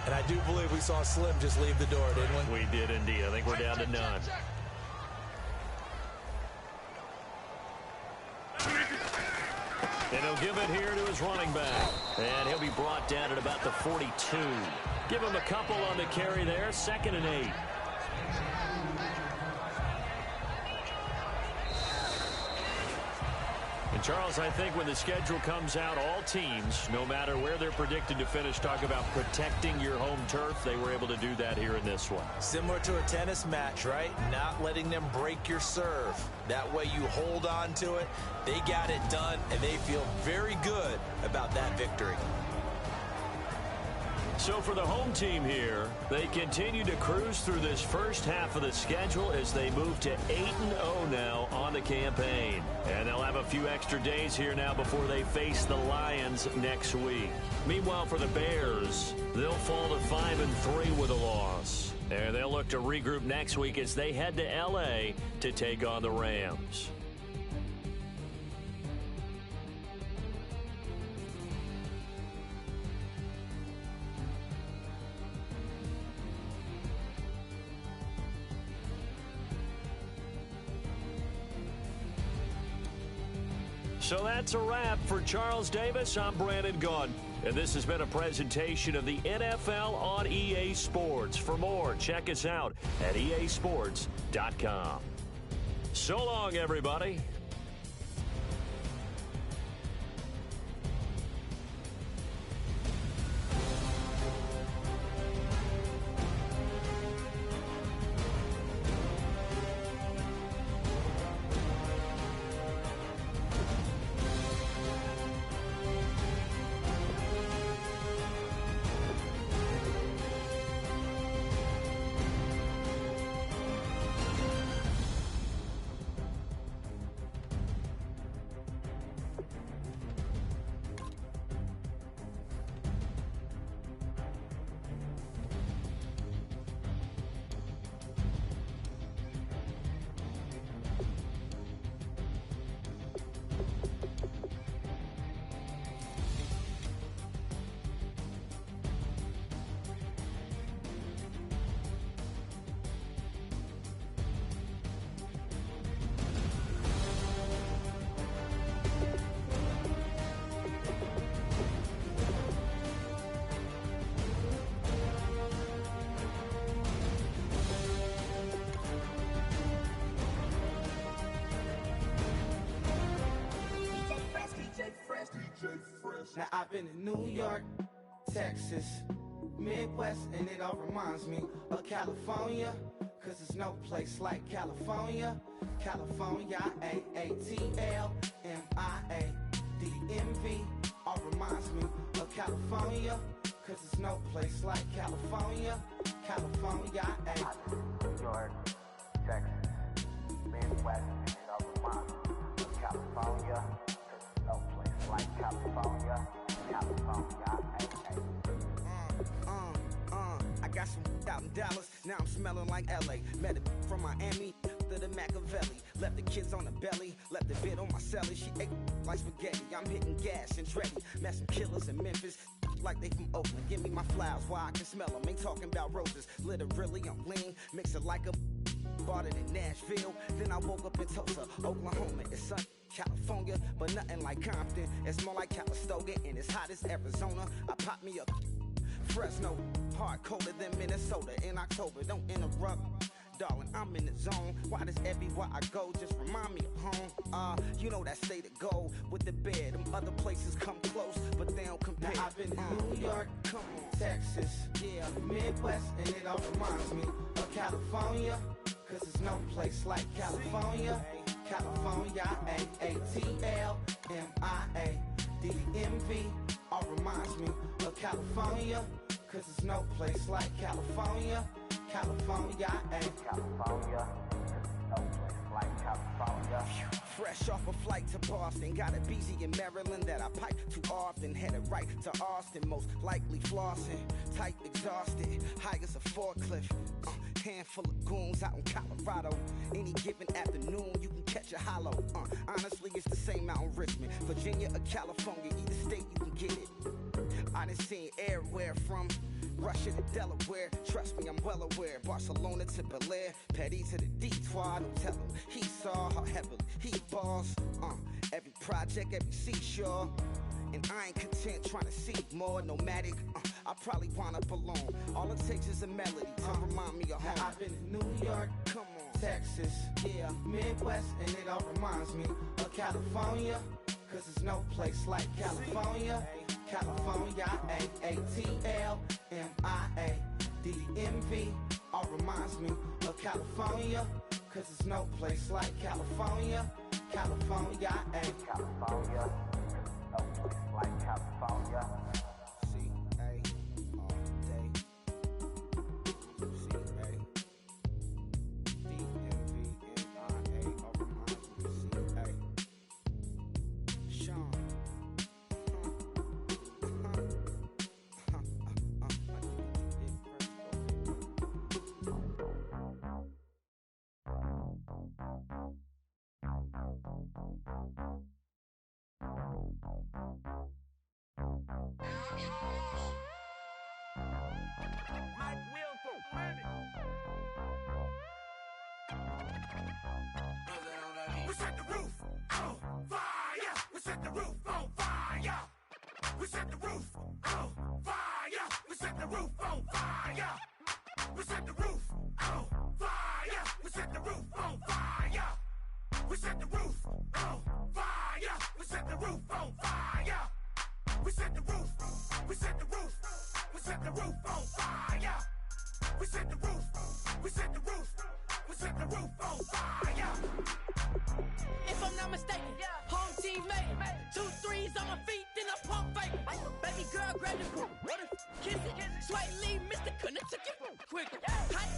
And I do believe we saw Slim just leave the door, didn't we? We did indeed. I think we're down to none. And he'll give it here to his running back. And he'll be brought down at about the 42. Give him a couple on the carry there. 2nd and 8. And Charles, I think when the schedule comes out, all teams, no matter where they're predicted to finish, talk about protecting your home turf. They were able to do that here in this one. Similar to a tennis match, right? Not letting them break your serve. That way you hold on to it. They got it done, and they feel very good about that victory. So for the home team here, they continue to cruise through this first half of the schedule as they move to 8-0 now on the campaign. And they'll have a few extra days here now before they face the Lions next week. Meanwhile, for the Bears, they'll fall to 5-3 with a loss. And they'll look to regroup next week as they head to L.A. to take on the Rams. So that's a wrap for Charles Davis. I'm Brandon Gaudin, and this has been a presentation of the NFL on EA Sports. For more, check us out at easports.com. So long, everybody. Now I've been to New York, Texas, Midwest, and it all reminds me of California, cause there's no place like California. California, A-A-T-L-M-I-A-D-M-V, all reminds me of California, cause there's no place like California. California, New York, Texas, Midwest, and it all reminds me of California, cause there's no place like California. California, Got some out in Dallas, now I'm smelling like LA. Met a from Miami to the Machiavelli. Left the kids on the belly, left the bit on my celly. She ate like spaghetti, I'm hitting gas and Tretti. Met some killers in Memphis, like they from Oakland. Give me my flowers while I can smell them. Ain't talking about roses, literally I'm lean. Mix it like a bought it in Nashville. Then I woke up in Tulsa, Oklahoma. It's sun, California, but nothing like Compton. It's more like Calistoga and it's hot as Arizona. I pop me up Fresno, hard colder than Minnesota in October. Don't interrupt, darling, I'm in the zone. Why does everywhere I go just remind me of home? You know that state of gold with the bed. Them other places come close, but they don't compare. Now I've been to New York, come on, Texas, yeah, Midwest, and it all reminds me of California. Cause there's no place like California. California, A-A-T-L-M-I-A D-M-V, all reminds me of California. Cause there's no place like California. California, California, no place like California. fresh off a flight to Boston. Got a BZ in Maryland that I pipe too often. Headed right to Austin, most likely flossing. Tight, exhausted, high as a forklift. Handful of goons out in Colorado. Any given afternoon, you can catch a hollow. Honestly, it's the same out in Richmond, Virginia or California. Either state, you can get it. I done seen everywhere from Russia to Delaware. Trust me, I'm well aware. Barcelona to Bel Air, Petty to the Detroit. Don't tell him he saw how heavily he balls. Every project, every seashore. And I ain't content trying to see more. Nomadic, I probably wind up alone. All it takes is a melody to remind me of home. Now I've been to New York, come on, Texas, yeah, Midwest, and it all reminds me of California. Cause there's no place like California. California, A-A-T-L-M-I-A D-M-V, all reminds me of California. Cause there's no place like California. California, California, no place like California. C-A all day. C-A D-M-V-M-I-A, all reminds me of C-A. Sean. We set the roof on fire. We set the roof on fire. We set the roof on fire. We set the roof on fire. We set the roof on fire. We set the roof on fire. We set the roof on fire. We set the roof on fire. We set the roof. We set the roof. We set the roof on fire. We set the roof. We set the roof. We set the roof on fire. If I'm not mistaken, home team made it. 2 3s on my feet, then I pump fake. Baby girl, grab the group. Kiss it. Sway Lee, Mr. Couldn't took it quicker.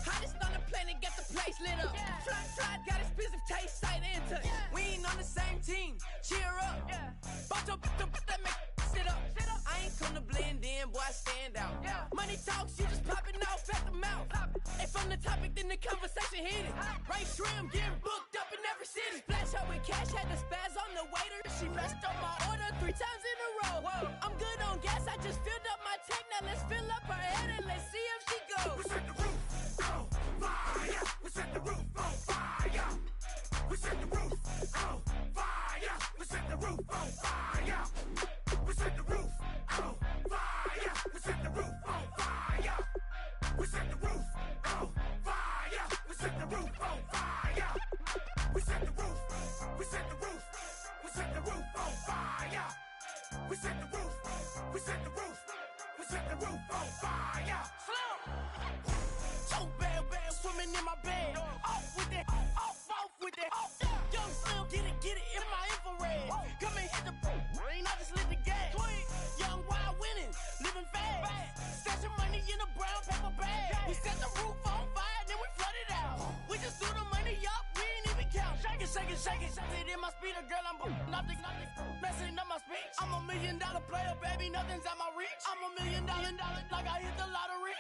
Hottest on the planet, get the place lit up. Fly, got expensive taste, sight and touch. We ain't on the same team. Cheer up. Bout your that make sit up. I ain't come to blend in, boy, I stand out. Money talks, you just popping off at the mouth. If I'm the topic, then the conversation heated. Right shrimp, getting booked up in every city. Splash her with cash, had the spaz on the waiter. She messed up my order 3 times in a row. I'm good on gas, I just filled up my tank. Now let's fill up her head and let's see if she goes. We set the roof on fire. We set the roof on fire. We set the roof on fire. We set the roof on fire. We set the roof on fire. We set the roof on fire. We set the roof on fire. We set the roof on fire. We set the roof. We set the roof. We set the roof on fire. We set the roof. We set the roof. We set the roof on fire. So bad, swimming in my bed. Off with it, off with it. Young Slim, get it in my infrared. Come and hit the rain, I just lit the gas. Young wild winning, living fast. Stashing money in a brown paper bag. We set the roof on fire, then we flood it out. We just threw the money up, we ain't even count. Shake it, shake it. Fit in my speeder, girl, I'm nothing, messing up my speech. I'm $1 million player, baby, nothing's at my reach. I'm $1 million, like I hit the lottery.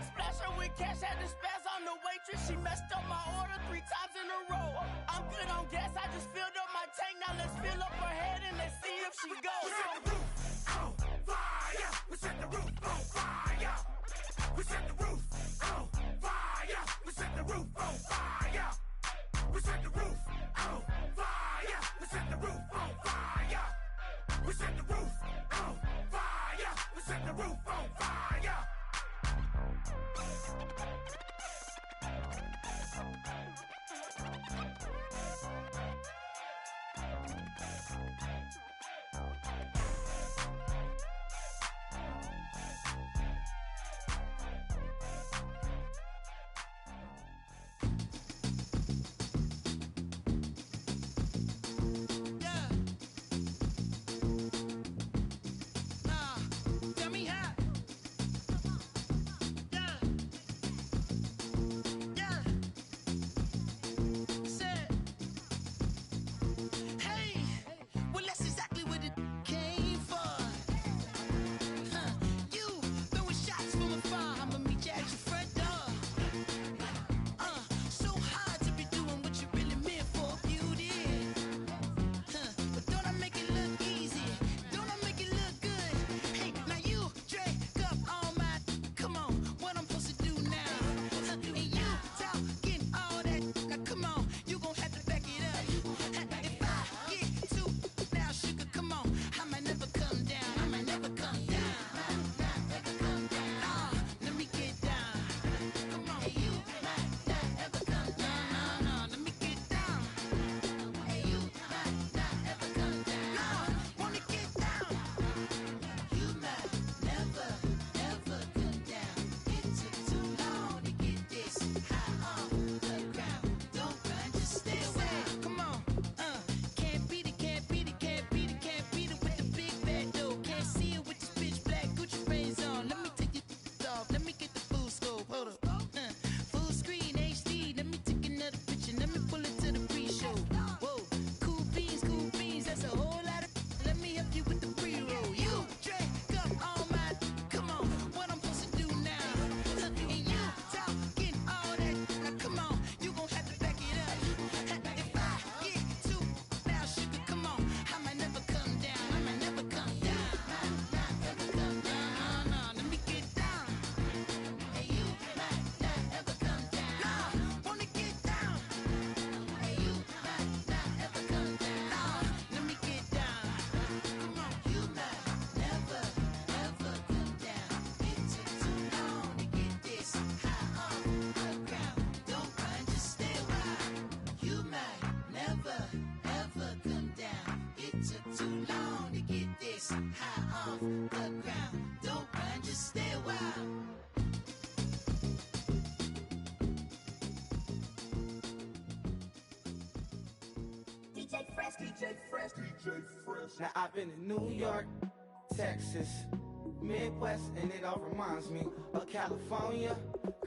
Splash her with cash, had to spaz on the waitress. She messed up my order 3 times in a row. I'm good on gas, I just filled up my tank. Now let's fill up her head and let's see if she goes. We set the roof on fire. We set the roof on fire. We set the roof on fire. We set the roof on fire. We set the roof on fire. We set the roof on fire. We set the roof on fire. We set the roof on fire. Now I've been to New York, Texas, Midwest, and it all reminds me of California,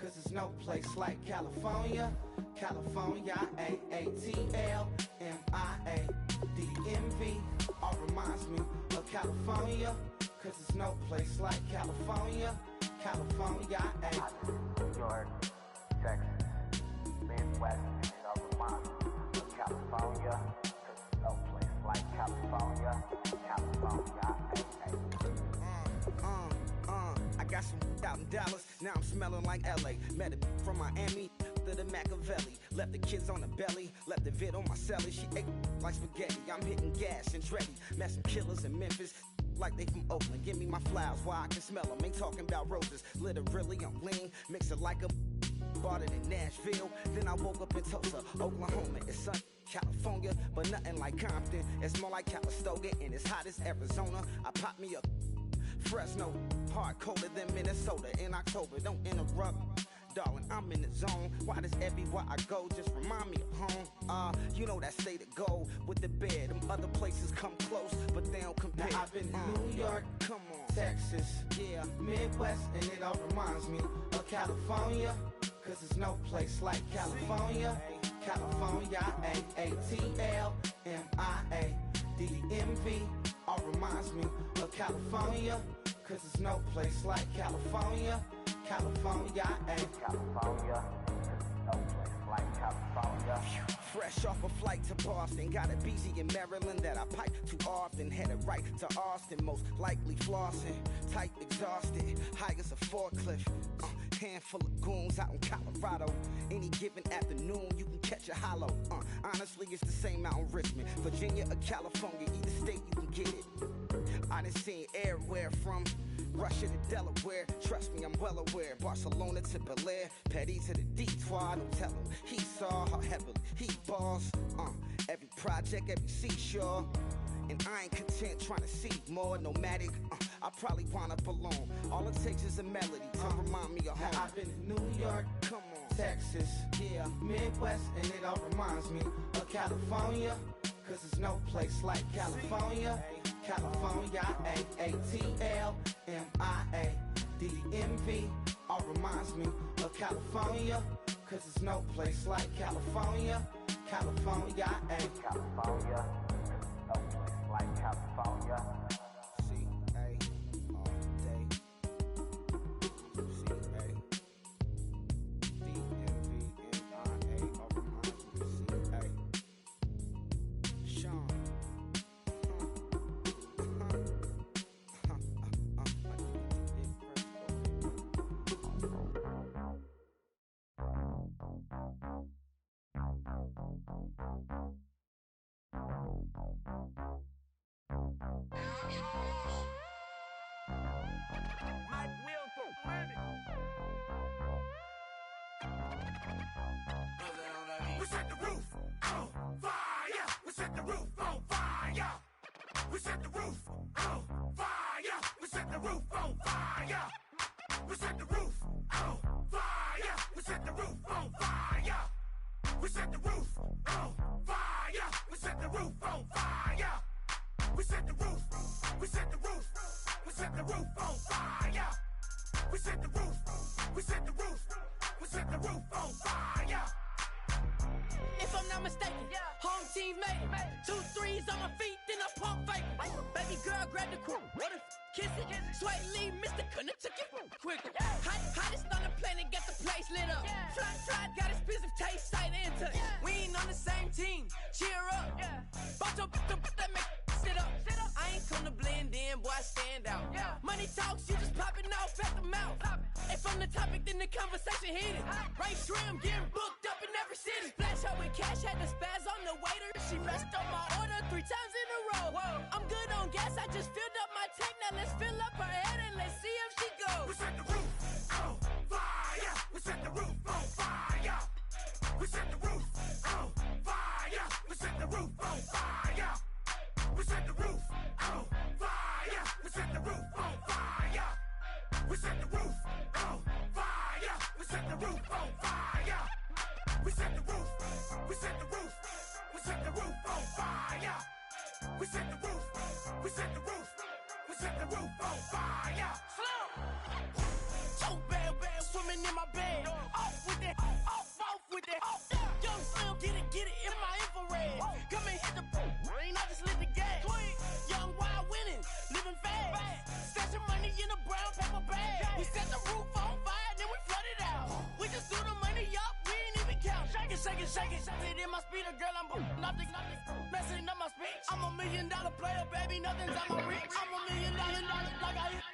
cause there's no place like California. California, AATLMIADMV, all reminds me of California, cause there's no place like California. California, New York, Texas, Midwest, and it all reminds me of California, cause there's no place like California. California, I got some out in Dallas, now I'm smelling like LA. Met a from Miami to the Machiavelli. Left the kids on the belly, left the vid on my celly. She ate like spaghetti, I'm hitting gas and Dreddy. Met some killers in Memphis, like they from Oakland. Give me my flowers while I can smell them. Ain't talking about roses, literally I'm lean. Mix it like a bought it in Nashville. Then I woke up in Tulsa, Oklahoma. It's sun, California, but nothing like Compton. It's more like Calistoga, and it's hot as Arizona. I pop me up Fresno, hard colder than Minnesota in October. Don't interrupt, darling, I'm in the zone. Why does everywhere I go just remind me of home? You know that state of gold with the bed. Them other places come close, but they don't compare. Now I've been to New York, come on, Texas, yeah, Midwest, and it all reminds me of California, cause there's no place like California. California, California, A-A-T-L-M-I-A-D-D-M-V. All reminds me of California, cause there's no place like California. California, California, no place like California. fresh off a flight to Boston, got a BZ in Maryland that I pipe too often. Headed right to Austin, most likely flossing. Tight, exhausted, high as a forklift. Handful of goons out in Colorado. Any given afternoon, you can catch a hollow. Honestly, it's the same out in Richmond, Virginia or California. Either state, you can get it. I done seen everywhere from Russia to Delaware. Trust me, I'm well aware. Barcelona to Bel Air, Petty to the Detroit. Don't tell him he saw how heavily he balls. Every project, every seashore. And I ain't content trying to see more. Nomadic, I probably wind up alone. All it takes is a melody to remind me of home. I've been to New York, come on, Texas, yeah, Midwest, and it all reminds me of California, cause there's no place like California. California, A-A-T-L-M-I-A-D-D-M-V. All reminds me of California, cause there's no place like California. California, California, no place like California. C-A all day. C-A D-M-V-M-I-A. All reminds me of C-A. Sean. We set the roof on fire. We set the roof on fire. We set the roof on fire. We set the roof on fire. We set the roof on fire. We set the roof on fire. We set the roof on fire. We set the roof on fire. We set the roof. We set the roof. We set the roof on fire. We set the roof. We set the roof. We set the roof on fire. If I'm not mistaken, home team made it. 2 3s on my feet, then I pump fake. Baby girl, grab the crew. What if kiss it? Sway Lee, Mr. Couldn't took it quicker. Hottest on the planet, got the place lit up. Fly, got expensive taste, sight into. We ain't on the same team. Cheer up. Bought your that make sit up. I ain't come to blend in, boy, I stand out. Money talks, you just popping off at the mouth. If I'm the topic, then the conversation heated. Right shrimp, getting booked up in every city. Splash her with cash, had the spaz on the waiter. She messed up my order 3 times in a row. I'm good on gas, I just filled up my tank. Now let's fill up her head and let's see if she goes. We set the roof on fire. We set the roof on fire. We set the roof on fire. We set the roof on fire. We set the roof on fire. We set the roof on fire. We set the roof on fire. We set the roof on fire. We set the roof. We set the roof. We set the roof on fire. We set the roof. We set the roof. We set the roof on fire. So bad, swimming in my bed. Off with it, off with it. Young Slim, get it in my infrared. Come and hit the rain, I just lit the gas. Young wild winning, living fast. Stashing money in a brown paper bag. We set the roof on fire, then we flood it out. We just threw the money up, we ain't even count. Shake it. It in my speeder, girl, I'm nothing, messing up my speech. I'm $1 million player, baby, nothing's out my reach. I'm $1 million like I hit.